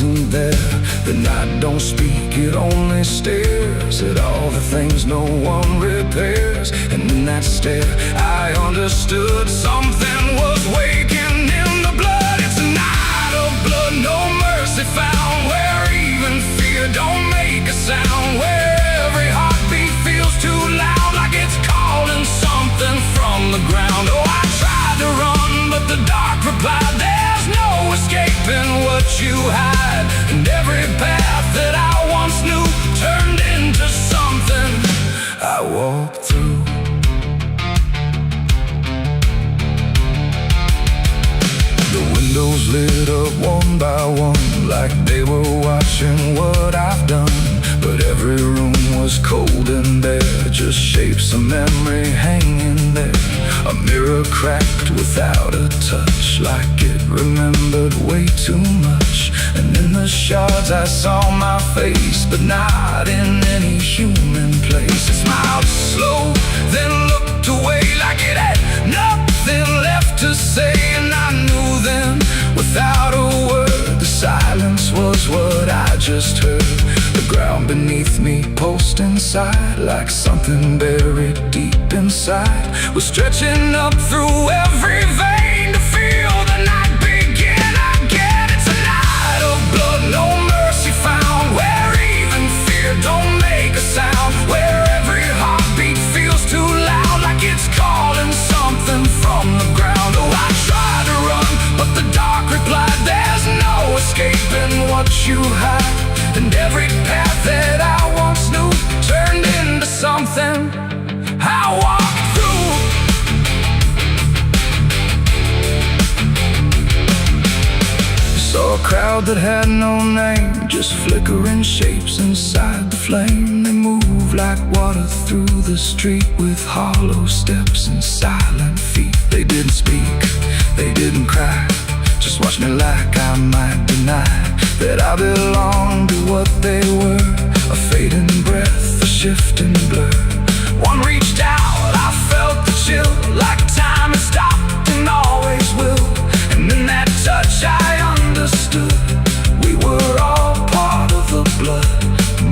S2: isn't there. The night don't speak, it only stares at all the things no one repairs. And in that stare I understood something was waking in the blood. It's a night of blood, no mercy found, where even fear don't make a sound, where every heartbeat feels too loud, like it's calling something from the ground. Oh, I tried to run, but the dark replied, there's no escaping what you hide. And every path that I once knew turned into something I walked through. The windows lit up one by one, like they were watching what I've done. But every room was cold and bare, just shapes of memory hanging there. A mirror cracked without a touch, like it remembered way too much. And in the shards I saw my face, but not in any human place. It smiled slow, then looked away, like it had nothing left to say. And I knew then, without a word, the silence was what I just heard. The ground beneath me pulsed inside, like something buried deep inside was stretching up through every vein to feel the night begin again. It's a night of blood, no mercy found, where even fear don't make a sound, where every heartbeat feels too loud, like it's calling something from the ground. Oh, I tried to run, but the dark replied, there's no escaping what you hide. And every path that I once knew turned into something I walked through. Saw a crowd that had no name, just flickering shapes inside the flame. They moved like water through the street, with hollow steps and silent feet. They didn't speak, they didn't cry, just watched me like I might deny that I belonged to what they were. A fading breath, a shifting blur. One reached out, I felt the chill, like time had stopped and always will. And in that touch I understood, we were all part of the blood.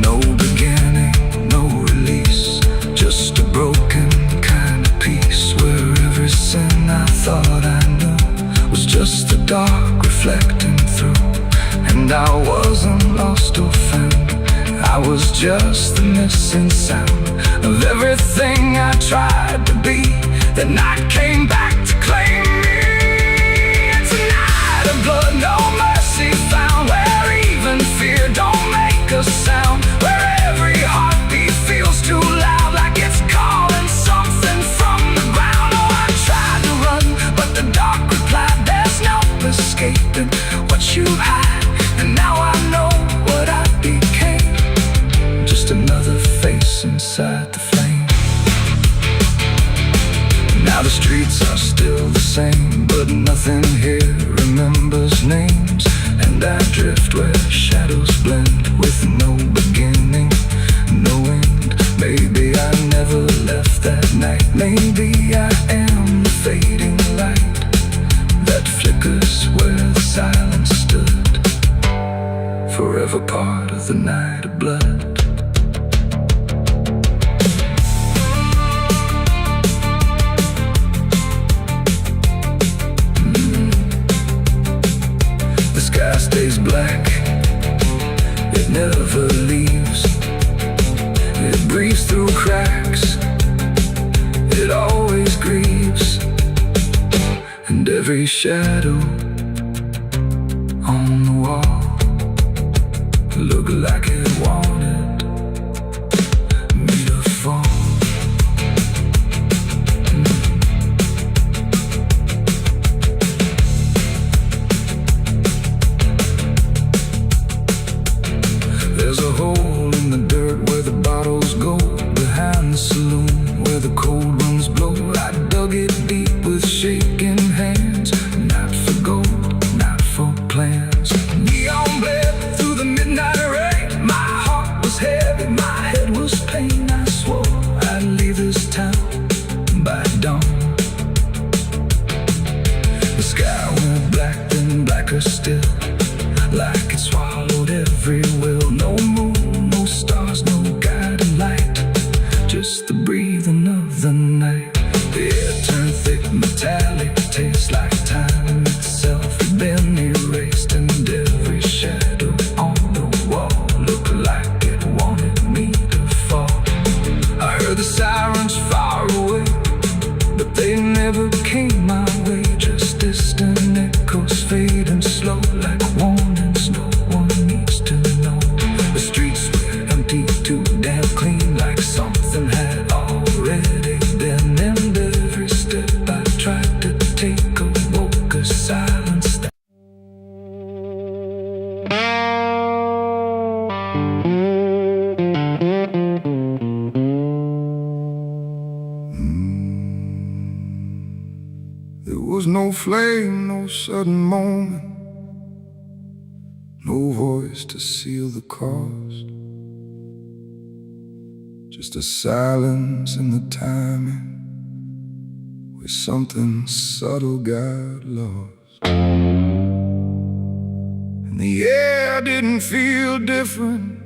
S2: No beginning, no release, just a broken kind of peace, where every sin I thought I knew was just the dark reflecting through. And I wasn't lost or found, I was just the missing sound of everything I tried to be. The night came back to claim me. It's a night of blood, no mercy found, where even fear don't make a sound, where every heartbeat feels too loud, like it's calling something from the ground. Oh, I tried to run, but the dark replied, there's no escaping what you hide. And now I know what I became, just another face inside the flame. Now the streets are still the same, but nothing here remembers names. And I drift where shadows blend, with no beginning, no end. Maybe I never left that night, maybe I am the fading light that flickers where the silence stood, forever part of the night of blood. The sky stays black, it never leaves. It breathes through cracks, it always grieves. And every shadow on the wall looked like it wanted me to fall. There's a hole in the dirt where the bottles go, behind the saloon where the cold winds blow. I dug it deep with shaking hands, not for gold, not for plans. Neon bled through the midnight rain, my heart
S1: flame, no sudden moment, no voice to seal the cost. Just a silence in the timing where something subtle got lost. And the air didn't feel different,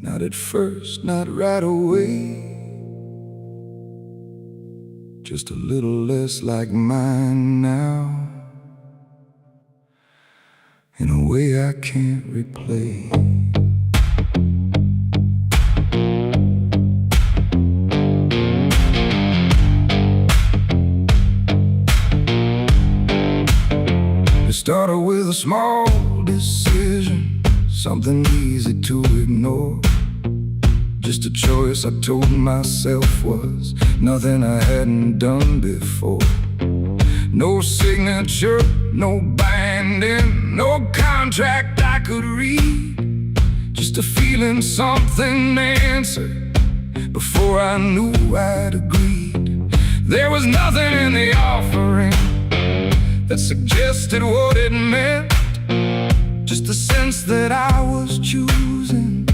S1: not at first, not right away. Just a little less like mine now, in a way I can't replay. It started with a small decision, something easy to ignore. Just a choice I told myself was nothing I hadn't done before. No signature, no binding, no contract I could read. Just a feeling something answered before I knew I'd agreed. There was nothing in the offering that suggested what it meant, just the sense that I was choosing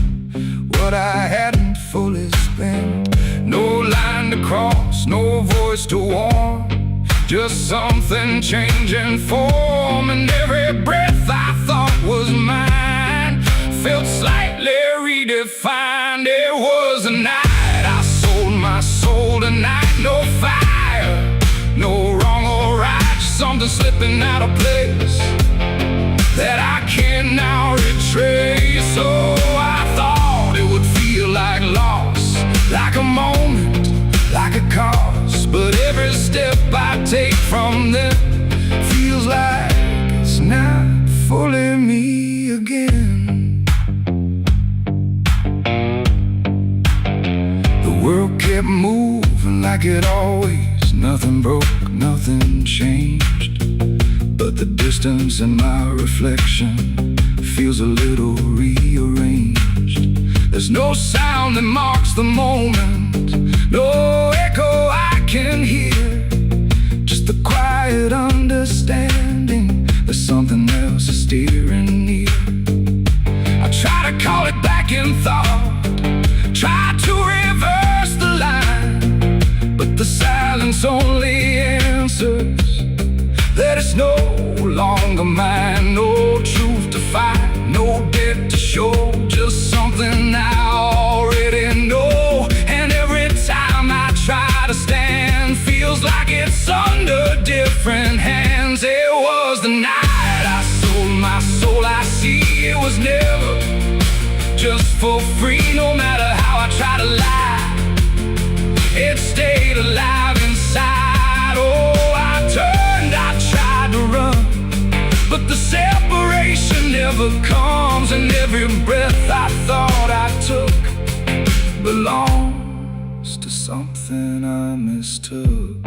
S1: what I hadn't fully spent. No line to cross, no voice to warn, just something changing form. And every breath I thought was mine felt slightly redefined. It was a night I sold my soul tonight. No fire, no wrong or right, just something slipping out of place that I can now retrace. So I thought it would feel like loss, like a moment, like a cause. But every step I take from them feels like it's not fully me again. The world kept moving like it always, nothing broke, nothing changed. But the distance in my reflection feels a little rearranged. There's no sound that marks the moment, no echo I can hear, just the quiet understanding there's something else is steering near. I try to call it back in thought, try to reverse the line, but the silence only answers that it's no longer mine. No truth to find, no debt to show, just something I already know. And every time I try to stand, feels like it's under different hands. It was the night I sold my soul. I see it was never just for free. No matter how I try to lie, it stayed alive inside. Oh, I tried to run, but the separation never comes. And every breath I thought I took belongs to something I mistook.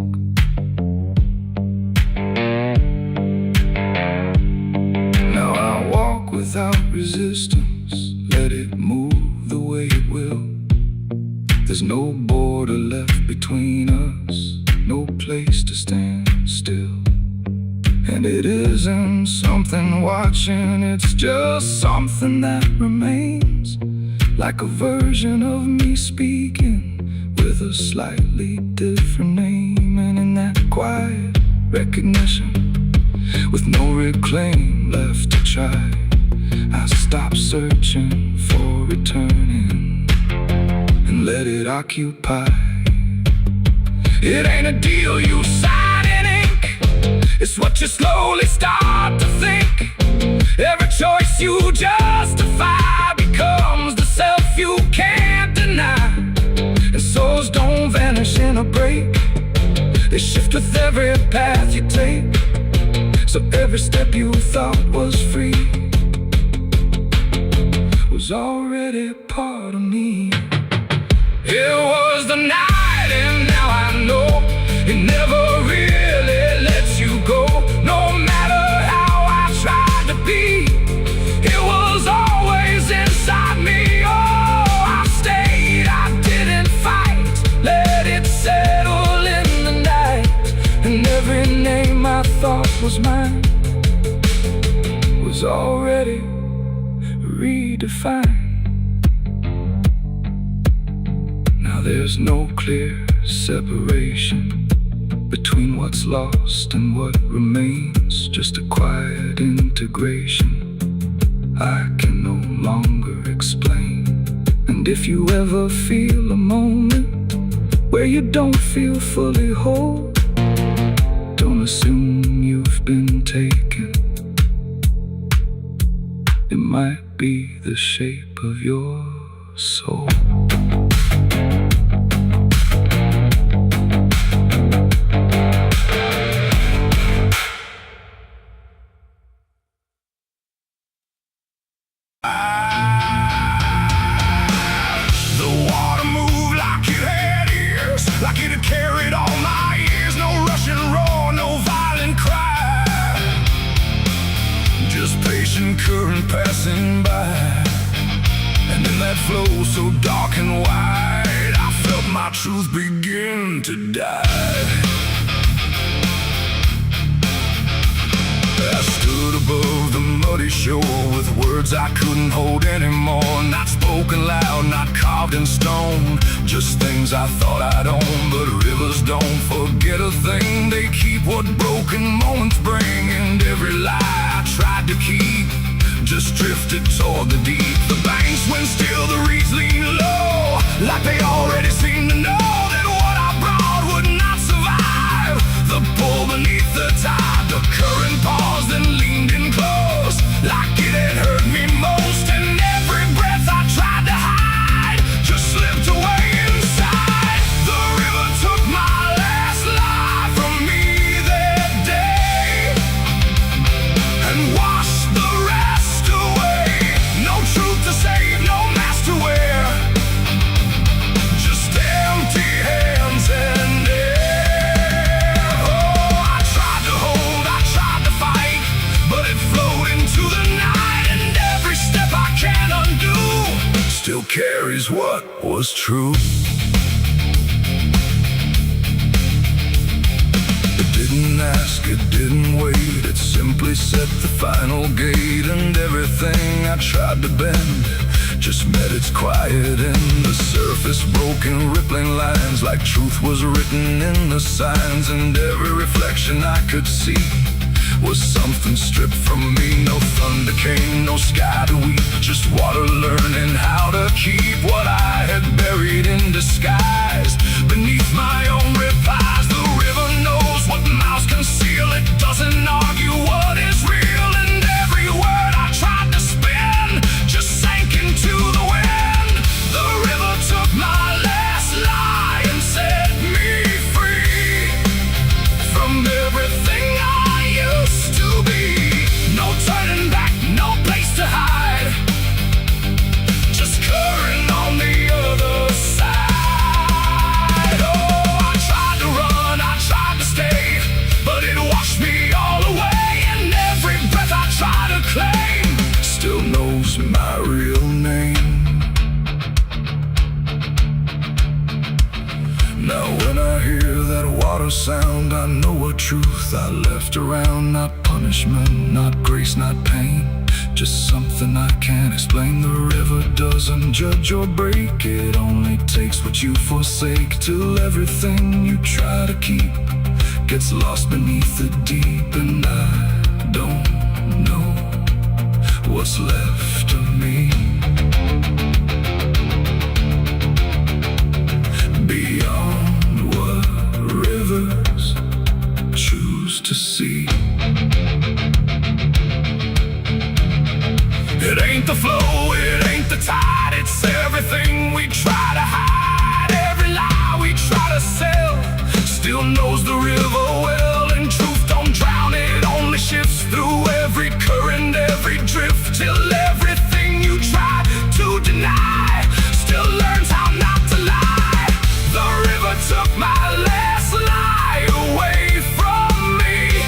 S1: Now I walk without resistance, let it move the way it will. There's no border left between us, no place to stand still. And it isn't something watching, it's just something that remains, like a version of me speaking with a slightly different name. And in that quiet recognition, with no reclaim left to try, I stop searching for returning and let it occupy. It ain't a deal you sign in ink, it's what you slowly start to think. Every choice you justify becomes the self you can't deny. And souls don't vanish in a break, they shift with every path you take. So every step you thought was free was already part of me. It was the night, and now I know it never really lets you go. No matter how I tried to be, it was always inside me. Oh, I stayed, I didn't fight, let it settle in the night. And every name was mine was already redefined. Now there's no clear separation between what's lost and what remains, just a quiet integration I can no longer explain. And if you ever feel a moment where you don't feel fully whole, don't assume you've been taken. It might be the shape of your soul.
S2: Like it had carried all my years. No rushing roar, no violent cry, just patient current passing by. And in that flow so dark and wide, I felt my truth begin to die. I stood above the muddy shore with words I couldn't hold anymore. Not spoken loud, not carved in stone, just things I thought I'd own. But rivers don't forget a thing, they keep what broken moments bring. And every lie I tried to keep just drifted toward the deep. The banks went still, the reeds lean low, like they already seemed to know that what I brought would not survive the pull beneath the tide. The current paused and leaned in close, like it had hurt me most. And every breath I tried to hide just slipped away inside. The river took my last life from me that day and washed the rest away. No truth to save, no mask to wear, just empty hands and air. Oh, I tried to hold, I tried to fight, but it flowed into the night. And every step I can't undo still carries what was true. It didn't ask, it didn't wait, it simply set the final gate. And everything I tried to bend just met its quiet end. The surface broken, rippling lines, like truth was written in the signs. And every reflection I could see was something stripped from me. No thunder came, no sky to weep, just water learning how to keep what I had buried in disguise beneath my own replies. The river knows what mouths conceal, it doesn't argue what is real. And every word I tried to spin just sank into the wind. The river took my last lie and set me free from everything I used to be. No turning back, no place to hide, just current on the other side. Oh, I tried to run, I tried to stay, but it washed me all away. And every breath I try to claim still knows my real name. Now when I hear that water sound, I know a truth I left around. Not punishment, not grace, not pain, just something I can't explain. The river doesn't judge or break, it only takes what you forsake, till everything you try to keep gets lost beneath the deep. And I don't know what's left of me beyond what rivers choose to see. It ain't the flow, it ain't the tide, it's everything we try to hide. Every lie we try to sell still knows the river well. And truth don't drown, it only shifts through every current, every drift, till everything you try to deny still learns how not to lie. The river took my last lie away from me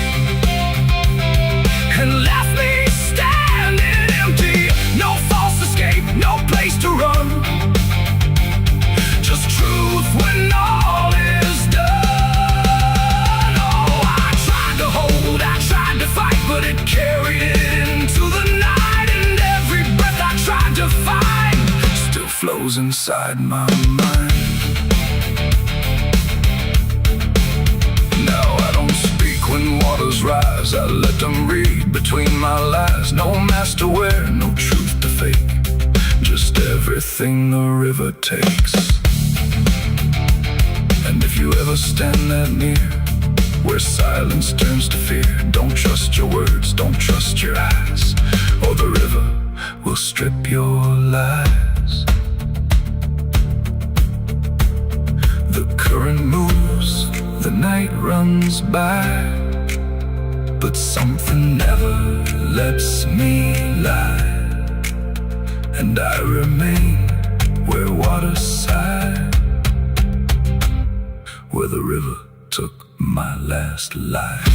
S2: and left me standing empty. No false escape, no place to run,
S1: but it carried it into the night. And every breath I tried to find still flows inside my mind. Now I don't speak when waters rise, I let them read between my lies. No mask to wear, no truth to fake, just everything the river takes. And if you ever stand that near, where silence turns to fear, don't trust your words, don't trust your eyes, or the river will strip your lies. The current moves, the night runs by, but something never lets me lie. And I remain where water sighed, where the river took my last life.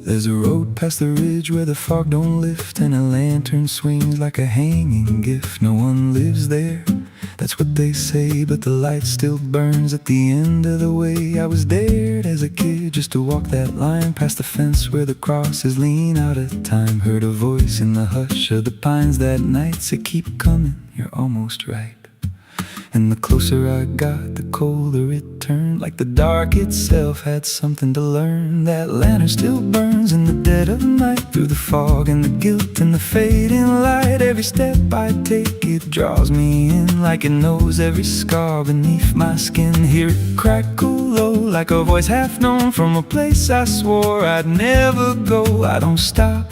S1: There's a road past the ridge where the fog don't lift, and a lantern swings like a hanging gift. No one lives there, that's what they say, but the light still burns at the end of the way. I was dared as a kid just to walk that line past the fence where the crosses lean out of time. Heard a voice in the hush of the pines that night say, keep coming, you're almost right. And the closer I got, the colder it turned, like the dark itself had something to learn. That lantern still burns in the dead of night, through the fog and the guilt and the fading light. Every step I take, it draws me in, like it knows every scar beneath my skin. Hear it crackle low, like a voice half known from a place I swore I'd never go. I don't stop,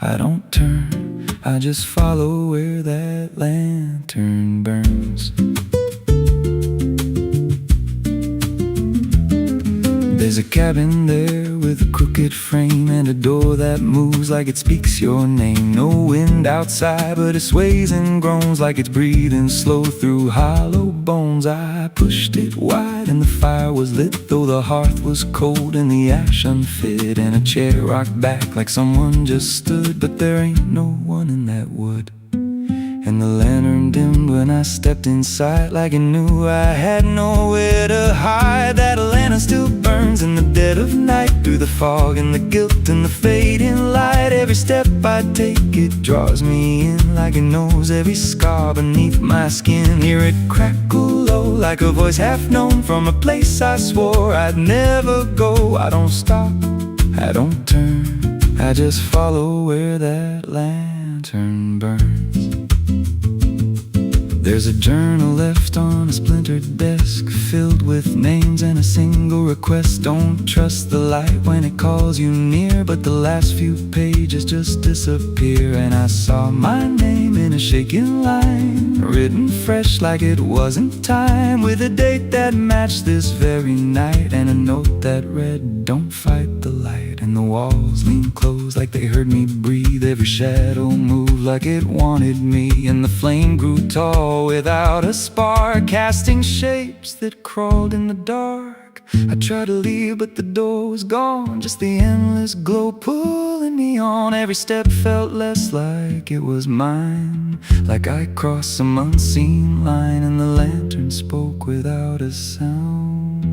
S1: I don't turn, I just follow where that lantern burns. There's a cabin there with a crooked frame, and a door that moves like it speaks your name. No wind outside, but it sways and groans like it's breathing slow through hollow bones. I pushed it wide and the fire was lit, though the hearth was cold and the ash unfit. And a chair rocked back like someone just stood, but there ain't no one in that wood. And the lantern dimmed when I stepped inside, like it knew I had nowhere to hide. That lantern still burns in the dead of night, through the fog and the guilt and the fading light. Every step I take, it draws me in, like it knows every scar beneath my skin. Hear it crackle low, like a voice half known from a place I swore I'd never go. I don't stop, I don't turn, I just follow where that lantern burns. There's a journal left on a splintered desk, filled with names and a single request. Don't trust the light when it calls you near, but the last few pages just disappear. And I saw my name in a shaking line, written fresh like it wasn't time, with a date that matched this very night, and a note that read, don't fight the light. And the walls leaned close like they heard me breathe, every shadow moved like it wanted me. And the flame grew tall without a spark, casting shapes that crawled in the dark. I tried to leave, but the door was gone, just the endless glow pulling me on. Every step felt less like it was mine, like I crossed some unseen line. And the lantern spoke without a sound.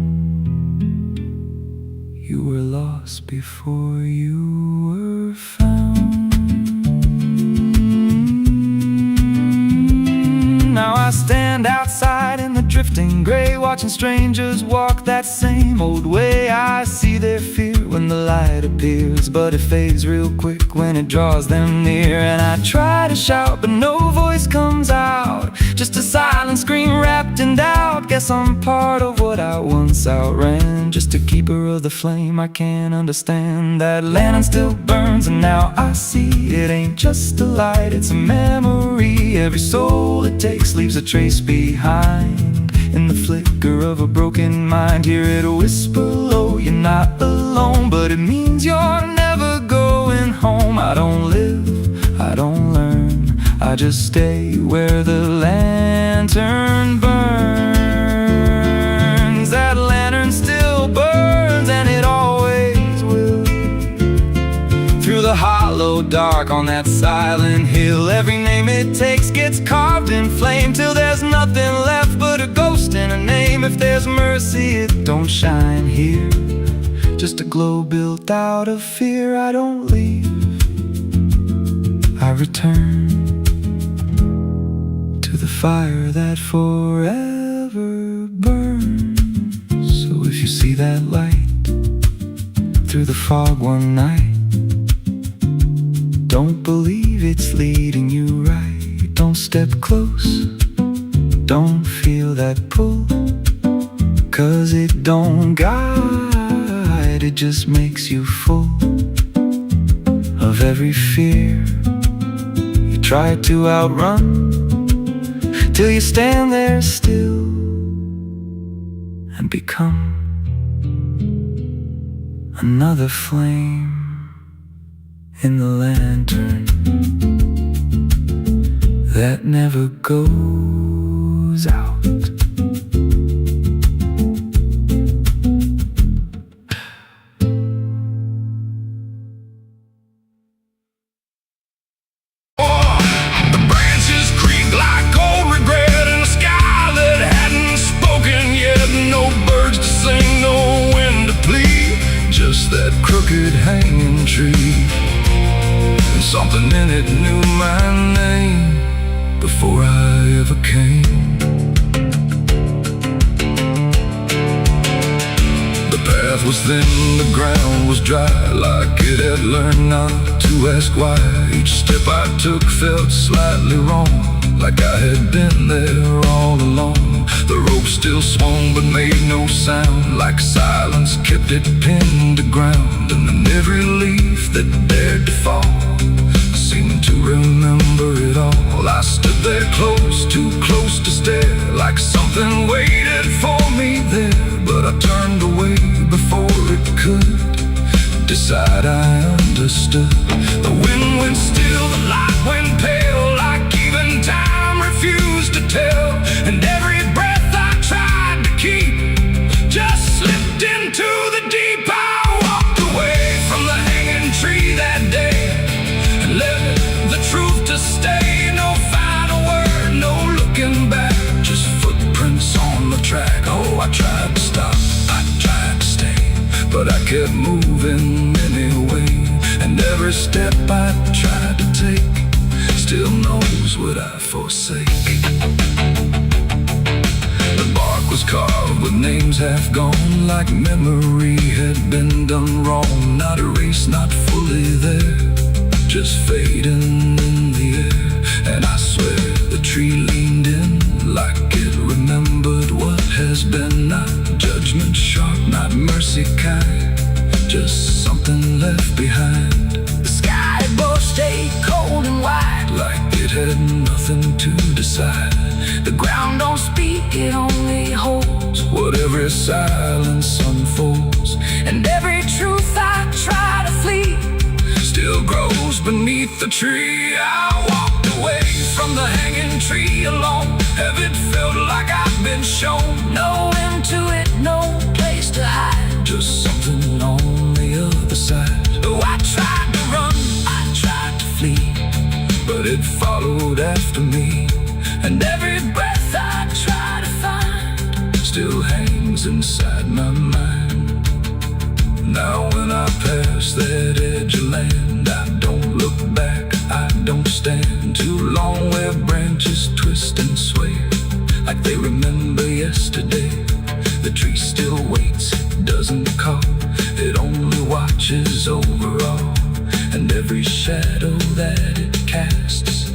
S1: You were lost before you were found. Now I stand outside in the drifting gray, watching strangers walk that same old way. I see their fear when the light appears, but it fades real quick when it draws them near. And I try to shout, but no voice comes out, just a silent scream wrapped in doubt. Guess I'm part of what I once outran, just a keeper of the flame I can't understand. That lantern still burns, and now I see it ain't just a light, it's a memory. Every soul it takes leaves a trace behind, in the flicker of a broken mind. Hear it whisper low, you're not alone, but it means you're never going home. I don't live, I don't learn,
S2: I just stay where the lantern burns. That lantern still burns, and it always will. Through the hollow dark on that silent hill, every name it takes gets carved in flame, till there's nothing left but a ghost and a name. If there's mercy, it don't shine here, just a glow built out of fear. I don't leave, I return to the fire that forever burns. So if you see that light through the fog one night, don't believe it's leading you right. Don't step close, don't feel that pull, 'cause it don't guide, it just makes you full of every fear you try to outrun, till you stand there still and become another flame in the lantern that never goes out.
S1: The branches creak like cold regret in a sky that hadn't spoken yet. No birds to sing, no wind to plead, just that crooked hanging tree. And something in it knew my name before I ever came. The path was thin, the ground was dry, like it had learned not to ask why. Each step I took felt slightly wrong, like I had been there all along. The rope still swung but made no sound, like silence kept it pinned to ground. And then every leaf that dared to fall seemed to remember it all. I stood there close, too close to stare, like something waited for me there. But I turned away before it could decide I understood. The wind went still, the light went pale, like even time refused to tell. And every breath I tried to keep just slipped into the deep. I walked away from the hanging tree that day and let the truth to stay. No final word, no looking back, just footprints on the track. Oh, I tried to stop, I tried to stay, but I kept moving anyway. And every step I tried to take still knows what I forsake. The bark was carved with names half gone, like memory had been done wrong. Not erased, not fully there, just fading in the air. And I swear the tree leaned in like it remembered what has been. Not judgment sharp, not mercy kind, just something left behind. The sky above stayed cold and wide, like it had nothing to decide. The ground don't speak, it only holds what every silence unfolds. And every truth I try to flee still grows beneath the tree. I walked away from the hanging tree alone. Heaven felt like I've been shown. No end to it, no place to hide, just something on the other side. Oh, I tried to run, I tried to flee, but it followed after me. And every breath I try to find still hangs inside my mind. Now when I pass that edge of land, I don't look back, I don't stand too long where branches twist and sway, like they remember yesterday. The tree still waits, doesn't call, it only watches over all. And every shadow that it casts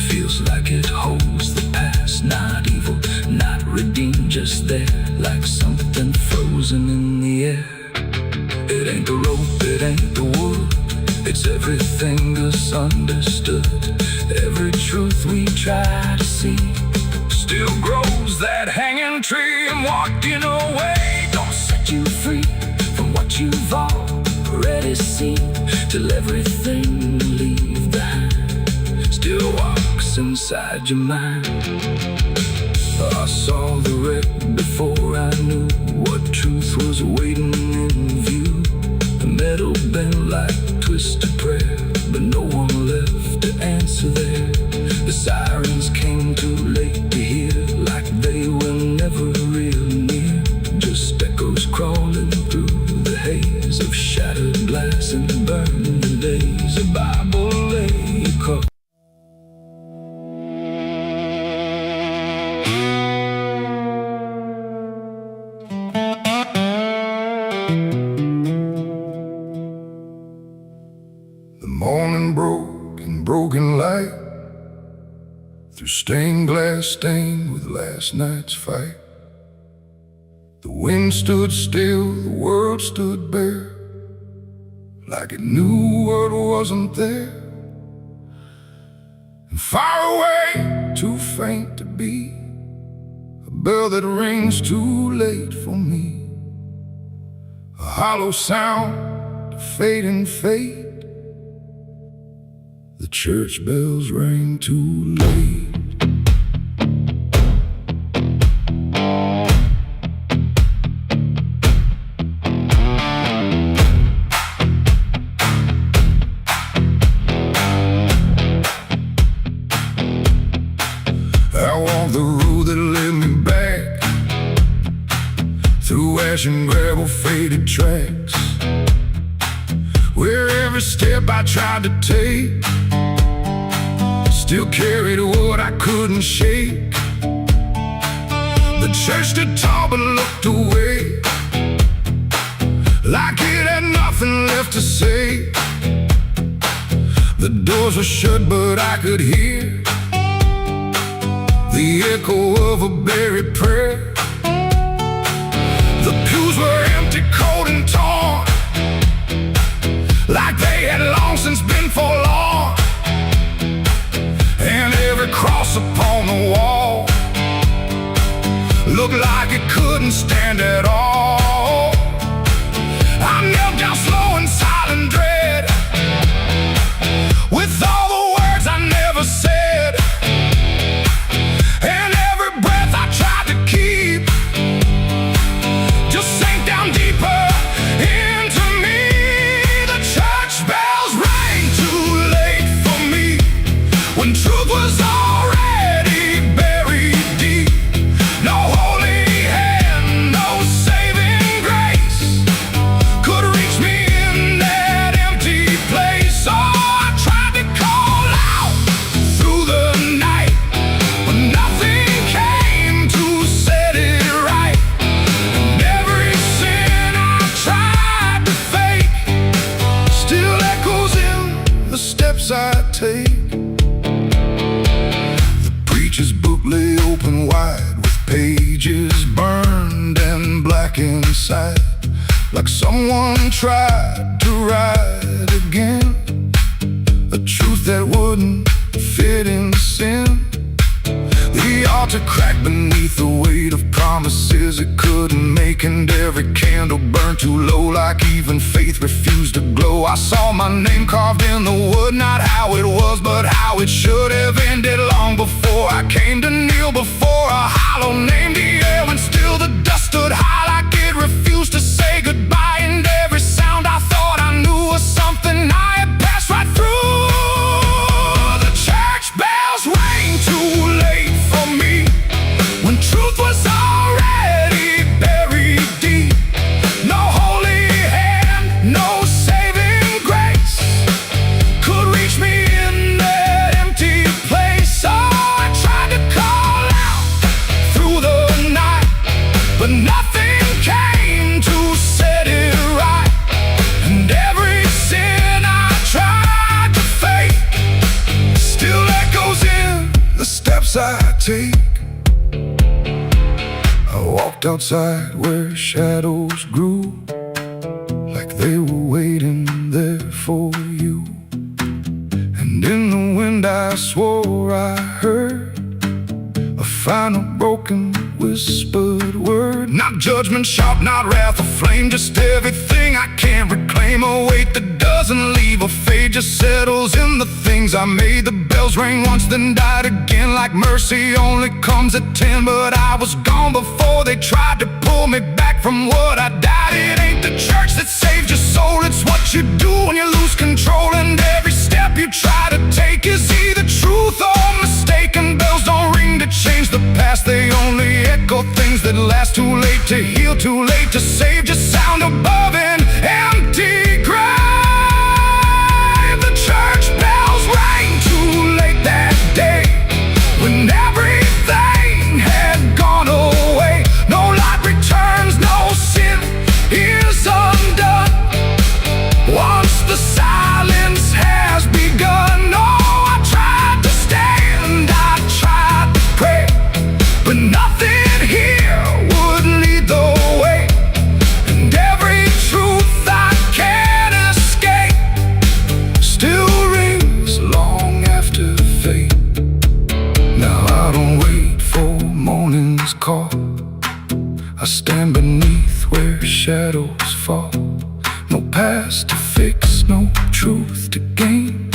S1: feels like it holds the past. Not evil, not redeemed, just there, like something frozen in the air. It ain't the rope, it ain't the wood, it's everything misunderstood. Every truth we try to see still grows that hanging tree. And walking away don't set you free from what you've already seen, till everything you leave behind still walks
S2: what's inside your mind. I saw the wreck before I knew what truth was waiting in view. The metal bent like twisted prayer, but no one left to answer there. The sirens came too late to hear, like they were never real near. Just echoes crawling through the haze of shattered glass and burning days. A Bible lay across.
S1: The morning broke in broken light, through stained glass stained with last night's fight. The wind stood still, the world stood bare, like it knew what wasn't there. And far away, too faint to be, a bell that rings too late for me. A hollow sound, a fading fate. The church bells rang too late. I walked the road that led me back, through ash and gravel faded tracks, where every step I tried to take still carried what I couldn't shake. The church stood tall but looked away, like it had nothing left to say. The doors were shut but I could hear the echo of a buried prayer. The pews were empty, cold and torn, like they had long since been forlorn. And every cross upon the wall looked like it couldn't stand at all. I knelt down slow in silent dread, with all the words I never said, and every breath I tried to keep just sank down deeper into me. The church bells rang too late for me, when truth was already buried deep. No holy hand, no saving grace could reach me in that empty place. Oh, I tried to call out through the night, but nothing came to set it right. And every sin I tried to fake still echoes in the steps I take. The preacher's book lay open wide, with pages burned and black inside, like someone tried to write again a truth that wouldn't fit in sin. The altar cracked beneath the weight of promises it couldn't make, and every candle burned too low, like even faith refused to glow. I saw my name carved in the wood, not how it was, but how it should have ended long before I came to kneel before a hollow name. The air and still the dust stood high, like it refused to say goodbye. And every sound I thought I knew was something I had passed right through. The church bells rang too late for me, when truth was already buried deep. No holy hand, no saving grace could reach me in that empty place. Oh, I tried to call out through the night, but nothing came to set it right. And every sin I tried to fake still echoes in the steps I take. I walked outside where shadows grew, like they were waiting there for you. And in the wind I swore I heard a final broken whispered word. Not judgment sharp, not wrath or flame, just everything I can't reclaim. A weight that doesn't leave or fade, just settles in the things I made. The bells rang once, then died again. Like mercy only comes at 10. But I was gone before they tried to pull me back from what I died. It ain't the church that saves your soul, it's what you do when you lose control. And every step you try to take is either truth or mistaken. Bells don't ring to change the past, they only echo things that last. Too late to heal, too late to save, just sound above an empty grave. The church bells rang too late that day, when everything had gone away. No light returns, no sin is undone once the silence has begun. No, I tried to stand, I tried to pray, but nothing here would lead the way. And every truth I can't escape still rings long after fate. Now I don't wait for morning's call, I stand beneath where shadows fall. No past to fix, no truth to gain,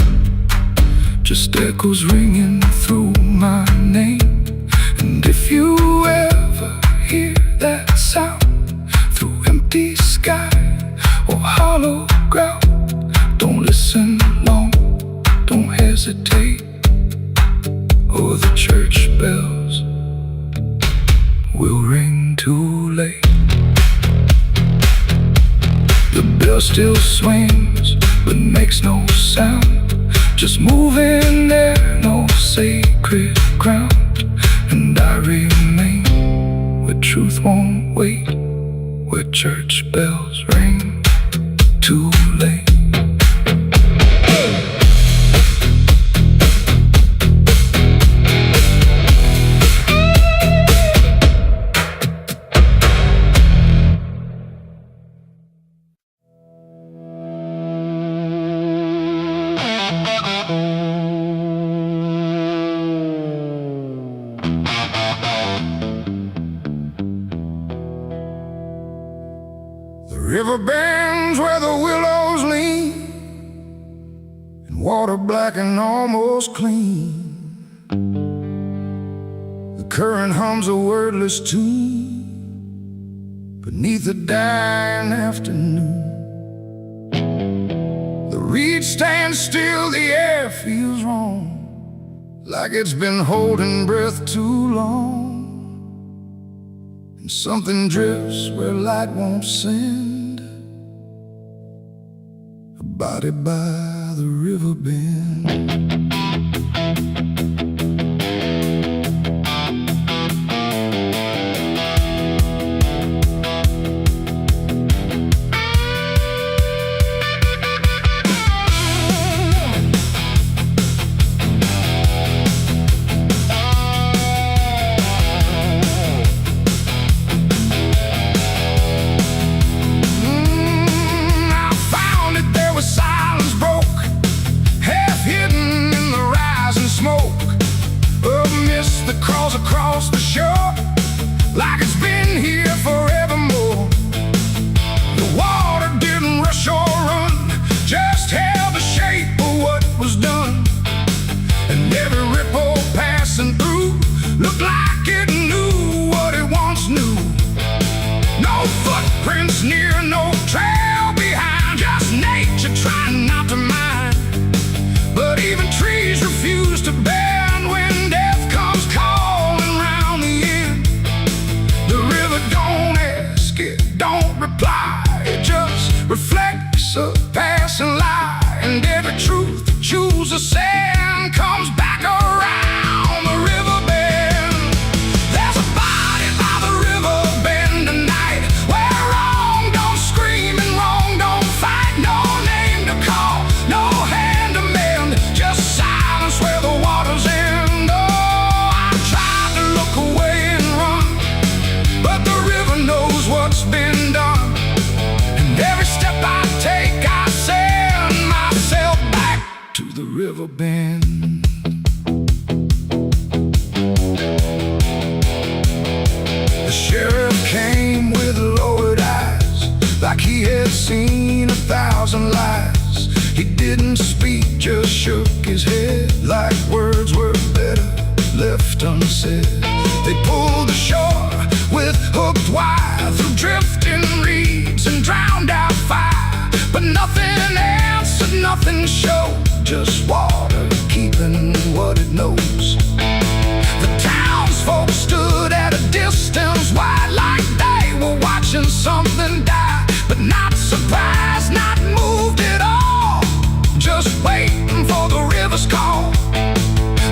S1: just echoes ringing through my name. And if you ever hear that sound through empty sky or hollow ground, don't listen long, don't hesitate, or the church bells will ring too late. The bell still swings, but makes no sound, just moving there, no sacred ground. And I remain where truth won't wait, where church bells ring too late. River bends where the willows lean, and water black and almost clean. The current hums a wordless tune beneath the dying afternoon. The reed stands still, the air feels wrong, like it's been holding breath too long. And something drifts where light won't send, a body by the river bend. Crawls across the shore like it's been here forevermore. The water didn't rush or run, just held the shape of what was done. And every ripple passing through looked like it knew what it once knew. No footprints near, no trail behind, just nature trying not to mind. But even trees refuse to bend when death comes calling round the end. The river don't said. They pulled ashore with hooked wire through drifting reeds and drowned out fire. But nothing answered, nothing showed, just water keeping what it knows. The townsfolk stood at a distance wide, like they were watching something die. But not surprised, not moved at all, just waiting for the river's call.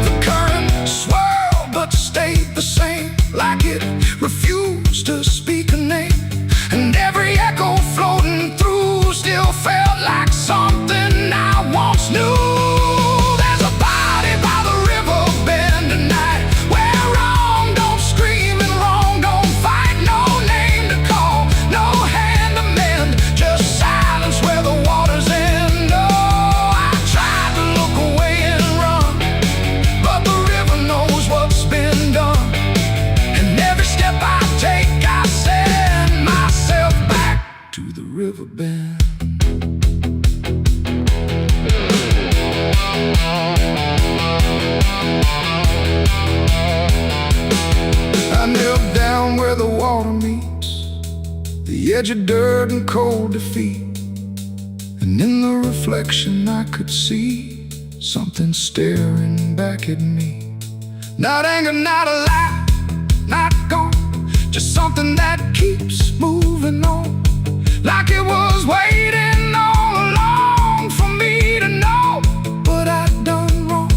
S1: The current swirled but stayed the same, like it refused to speak a name. And every echo floating through still felt like something I once knew. There's a body by the river bend tonight, where wrong don't scream and wrong don't fight. No name to call, no hand to mend, just silence where the waters end. Oh, I tried to look away and run, but the river knows what's been done. And every step I take, I send myself back to the river bend. I knelt down where the water meets the edge of dirt and cold defeat. And in the reflection I could see something staring back at me. Not anger, not a lie, not gone, just something that keeps moving on, like it was waiting all along for me to know what I'd done wrong.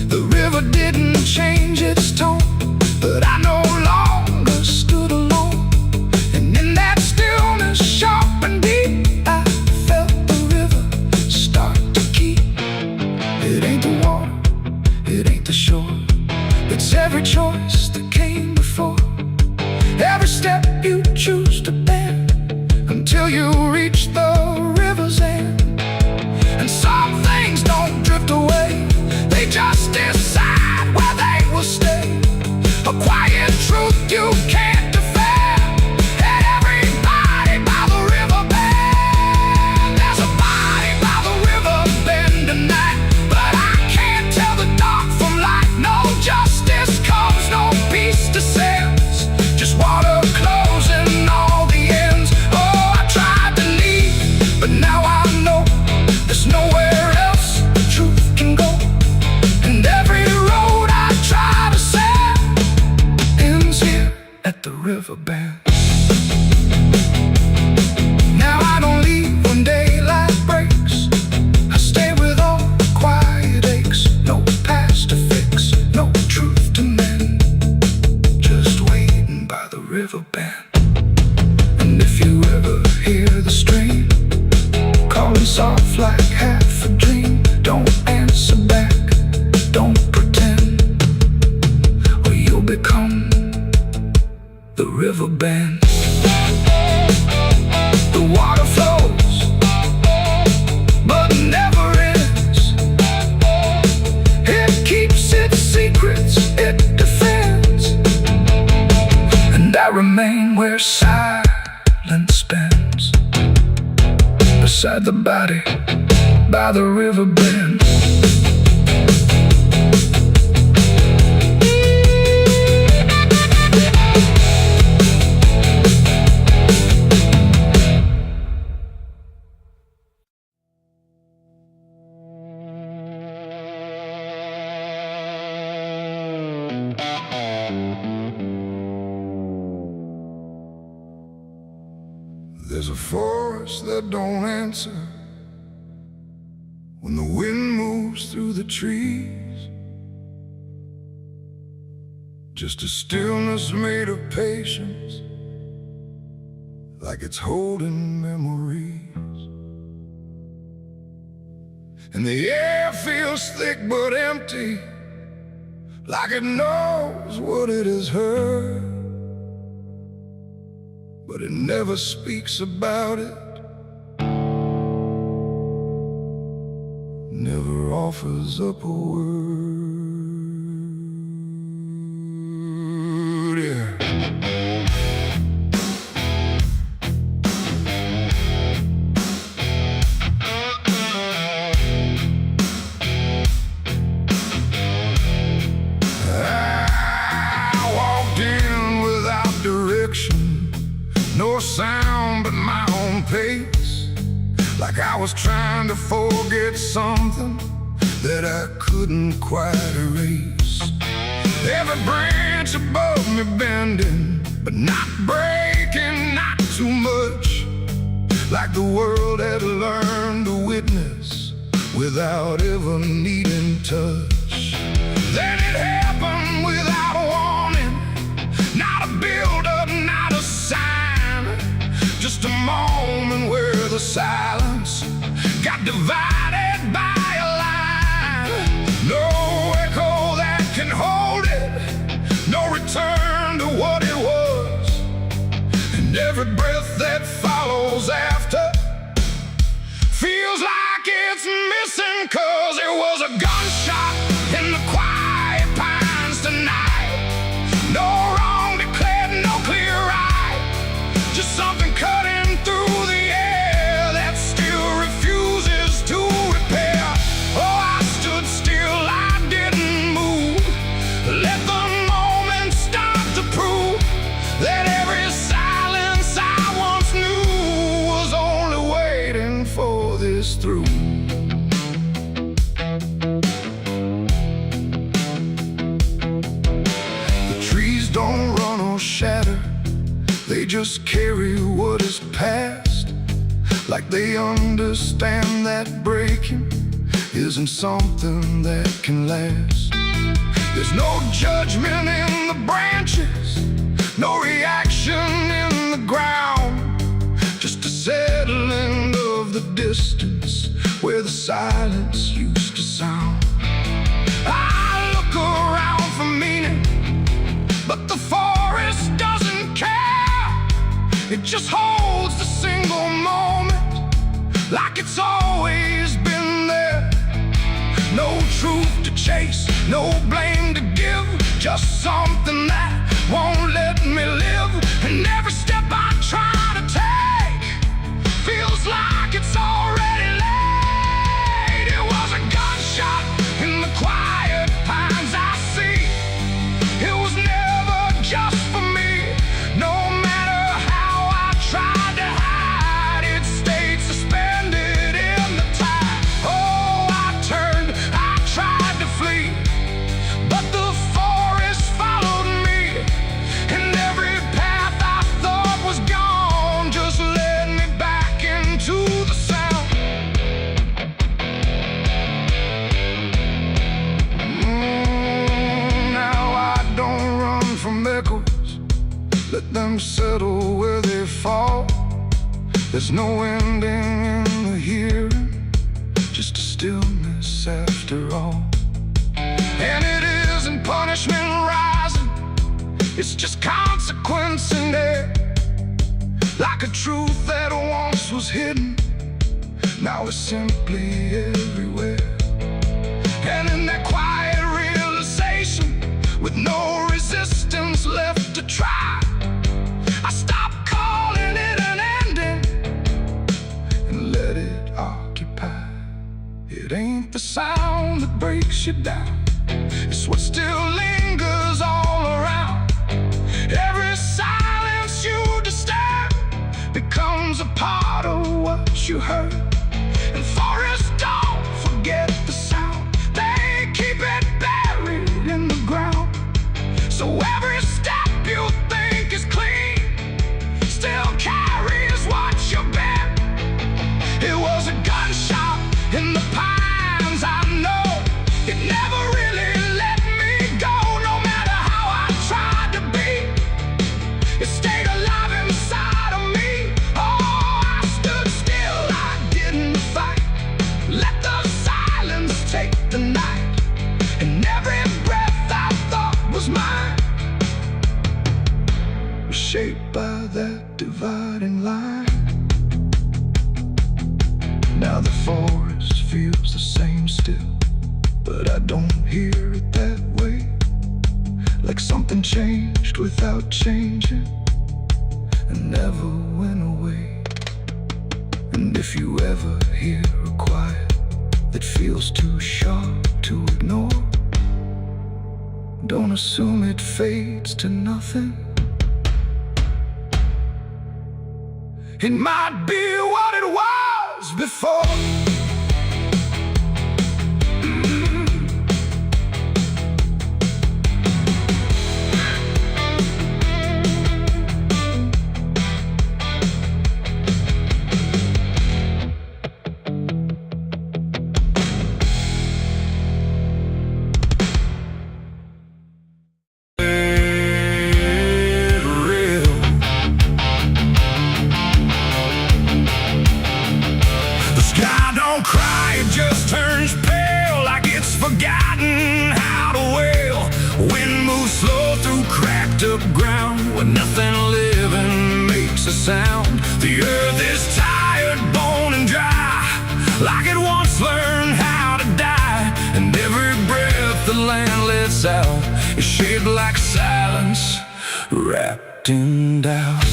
S1: The river didn't change its tone, but I no longer stood alone. And in that stillness, sharp and deep, I felt the river start to keep. It ain't the water, it ain't the shore, it's every choice that came before. Every step you choose to bend until you reach the river's end. And some things don't drift away, they just decide where they will stay. A quiet truth you can't defend. And everybody by the river bend. There's a body by the river bend tonight, but I can't tell the dark from light. No justice comes, no peace descends, just water closing all the ends. Oh, I tried to leave, but now I know there's nowhere else the truth can go. And every road I try to set ends here at the river bend. Now I don't leave when daylight breaks, I stay with all the quiet aches. No past to fix, no truth to mend, just waiting by the river bend. And if you ever hear the stream calling soft like half a dream, don't answer back, don't pretend, or you'll become the river bend. The water flows, but never ends. It keeps its secrets, it defends. And I remain where silence bends, beside the body by the river bend. There's a force that don't answer when the wind moves through the trees, just a stillness made of patience, like it's holding memories. And the air feels thick but empty, like it knows what it has heard, but it never speaks about it, never offers up a word. Yeah. like I was trying to forget something that I couldn't quite erase. Every branch above me bending, but not breaking, not too much, like the world had learned to witness without ever needing touch. Then it happened without a warning, not a build-up, not a sign, just a moment where the silence got divided by a line. No echo that can hold it, no return to what it was, and every breath that follows after feels like it's missing, 'cause it was a gunshot in the quiet pines tonight. No wrong declared, no clear right, just something cutting through the air that still refuses to repair. Oh, I stood still, I didn't move, let the moment start to prove that every silence I once knew was only waiting for this through. The trees don't run or shatter, they just carry what is past, like they understand that breaking isn't something that can last. There's no judgment in the branches, no reaction in the ground, just a settling of the distance where the silence used to sound. I look around for meaning, but the forest doesn't care. It just holds the single moment like it's always been there. No truth to chase, no blame to give, just something that won't let me live. And every step I try to take feels like it's already late. It was a gunshot in the quiet pines I see. It was never just for me. No matter how I tried to hide, it stayed suspended in the tide. Oh, I turned, I tried to flee, but the forest followed me, and every path I thought was gone just led me back into the sound. Now I don't run from echoes, let them settle where they fall. There's no ending in the hearing, just a stillness after all. And it isn't punishment rising, it's just consequence in there, like a truth that once was hidden, now it's simply everywhere. And in that quiet realization, with no resistance left to try, I stopped calling it an ending and let it occupy. It ain't the sound that breaks you down, it's what still lingers all around. Every silence you disturb becomes a part of what you heard. And forests don't forget the sound, they keep it buried in the ground. So every step you think is clean still carries what you bear. It was a gunshot in the pines, I know. It never really let me go, no matter how I tried to be. It stayed alive inside of me. Oh, I stood still, I didn't fight, let the silence take the night. And every breath I thought was mine was shaped by that dividing line. Now the forest feels the same still, but I don't hear it that way, like something changed without changing and never went away. And if you ever hear a quiet that feels too sharp to ignore, don't assume it fades to nothing. It might be what it was, was before.
S2: Don't cry, it just turns pale, like it's forgotten how to wail. Wind moves slow through cracked up ground, where nothing living makes a sound. The earth is tired, bone and dry, like it once learned how to die. And every breath the land lets out is shaped like silence, wrapped in doubt.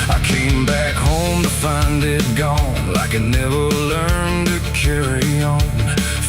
S2: I came back home to find it gone, like it never learned to carry on.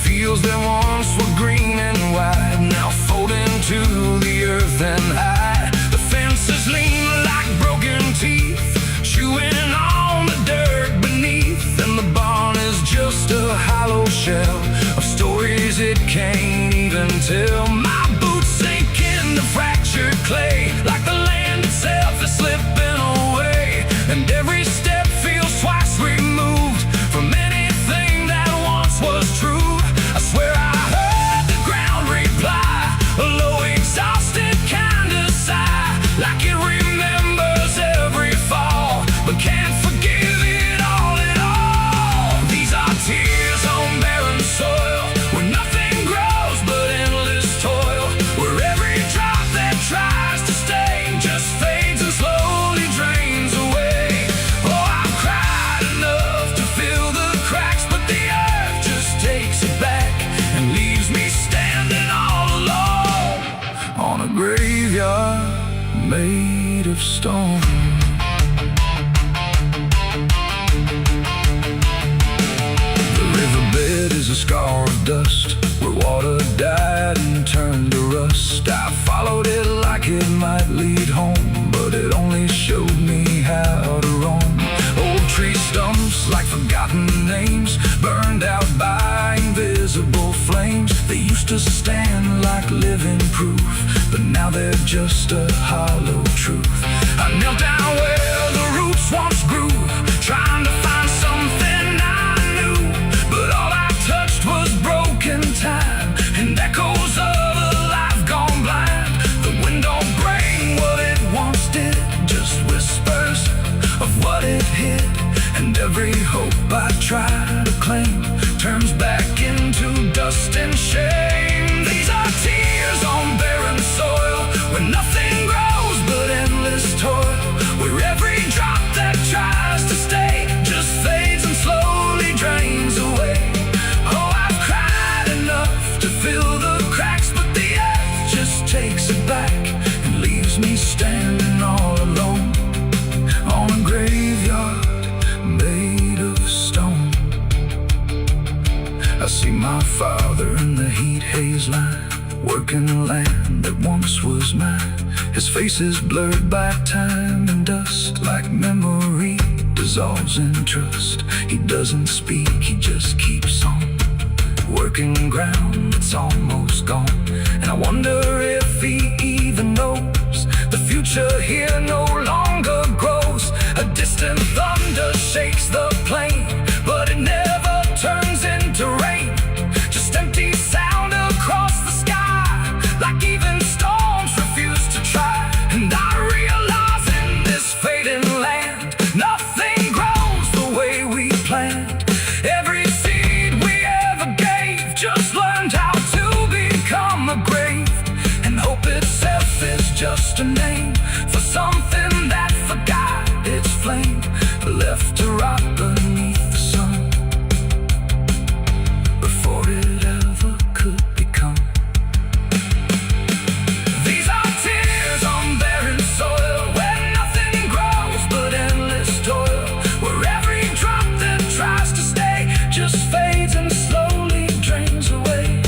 S2: Fields that once were green and wide, now fold into the earth and hide. The fences lean like broken teeth, chewing on the dirt beneath. And the barn is just a hollow shell of stories it can't even tell. My boots sink into fractured clay, like the land itself is slipping away. And every step feels twice removed from anything that once was true. I swear I heard the ground reply, a low exhausted kind of sigh, like it remembers every fall, but can't forgive it all at all. These are tears on barren soil, where nothing grows but endless toil, where every drop that tries to stay just fades and slowly drains away. Graveyard made of stone. The riverbed is a scar of dust, where water died and turned to rust. I followed it like it might lead home, but it only showed me how to roam. Old tree stumps like forgotten names, burned out by invisible flames. They used to stand like living proof, but now they're just a hollow truth. I knelt down where the roots once grew, trying to find something I knew, but all I touched was broken time and echoes of a life gone blind. The wind don't bring what it once did, just whispers of what it hid. And every hope I try to claim turns back into dust and shame. These are tears on barren soil, where nothing grows but endless toil, where every drop that tries to stay just fades and slowly drains away. Oh, I've cried enough to fill the cracks, but the earth just takes it back and leaves me standing all alone on a graveyard made of stone. I see my father in the heat haze line, working land that once was mine. His face is blurred by time and dust, like memory dissolves in trust. He doesn't speak, he just keeps on working ground that's almost gone. And I wonder if he even knows the future here no longer grows. A distant thunder shakes the plain, but it never turns into rain. Just empty sound across the sky, like even storms refuse to try. And I realize in this fading land, nothing grows the way we planned. Every seed we ever gave just learned how to become a grave. And hope itself is just a name for something that forgot its flame, left to rot beneath the sun before it ever could become. These are tears on barren soil, where nothing grows but endless toil, where every drop that tries to stay just fades and slowly drains away.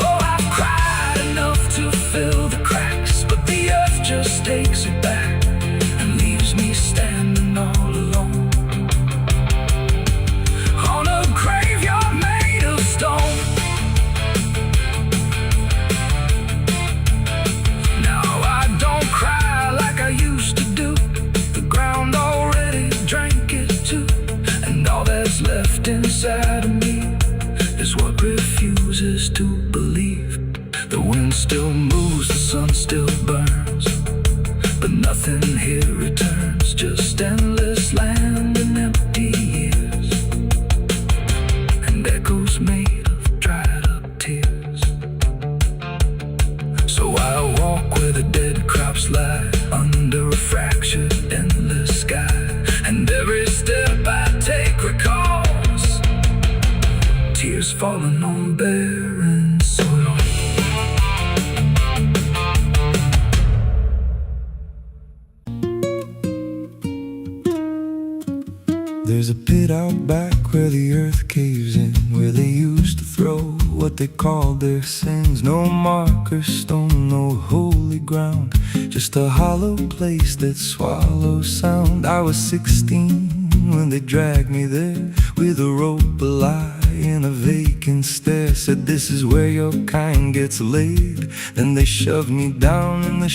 S2: Oh, I've cried enough to fill the cracks, but the earth just
S1: what refuses to believe. The wind still moves, the sun still burns, but nothing here returns, just endless land and empty years, and echoes made of dried up tears. So I walk where the dead crops lie, under a fractured endless sky, and every step I take recalls tears falling on barren soil. There's a pit out back where the earth caves in, where they used to throw what they called their sins. No marker stone, no holy ground, just a hollow place that swallows sound. I was 16 when they dragged me there, with a rope, a lie, and a vacant stare. Said, this is where your kind gets laid. Then they shoved me down in the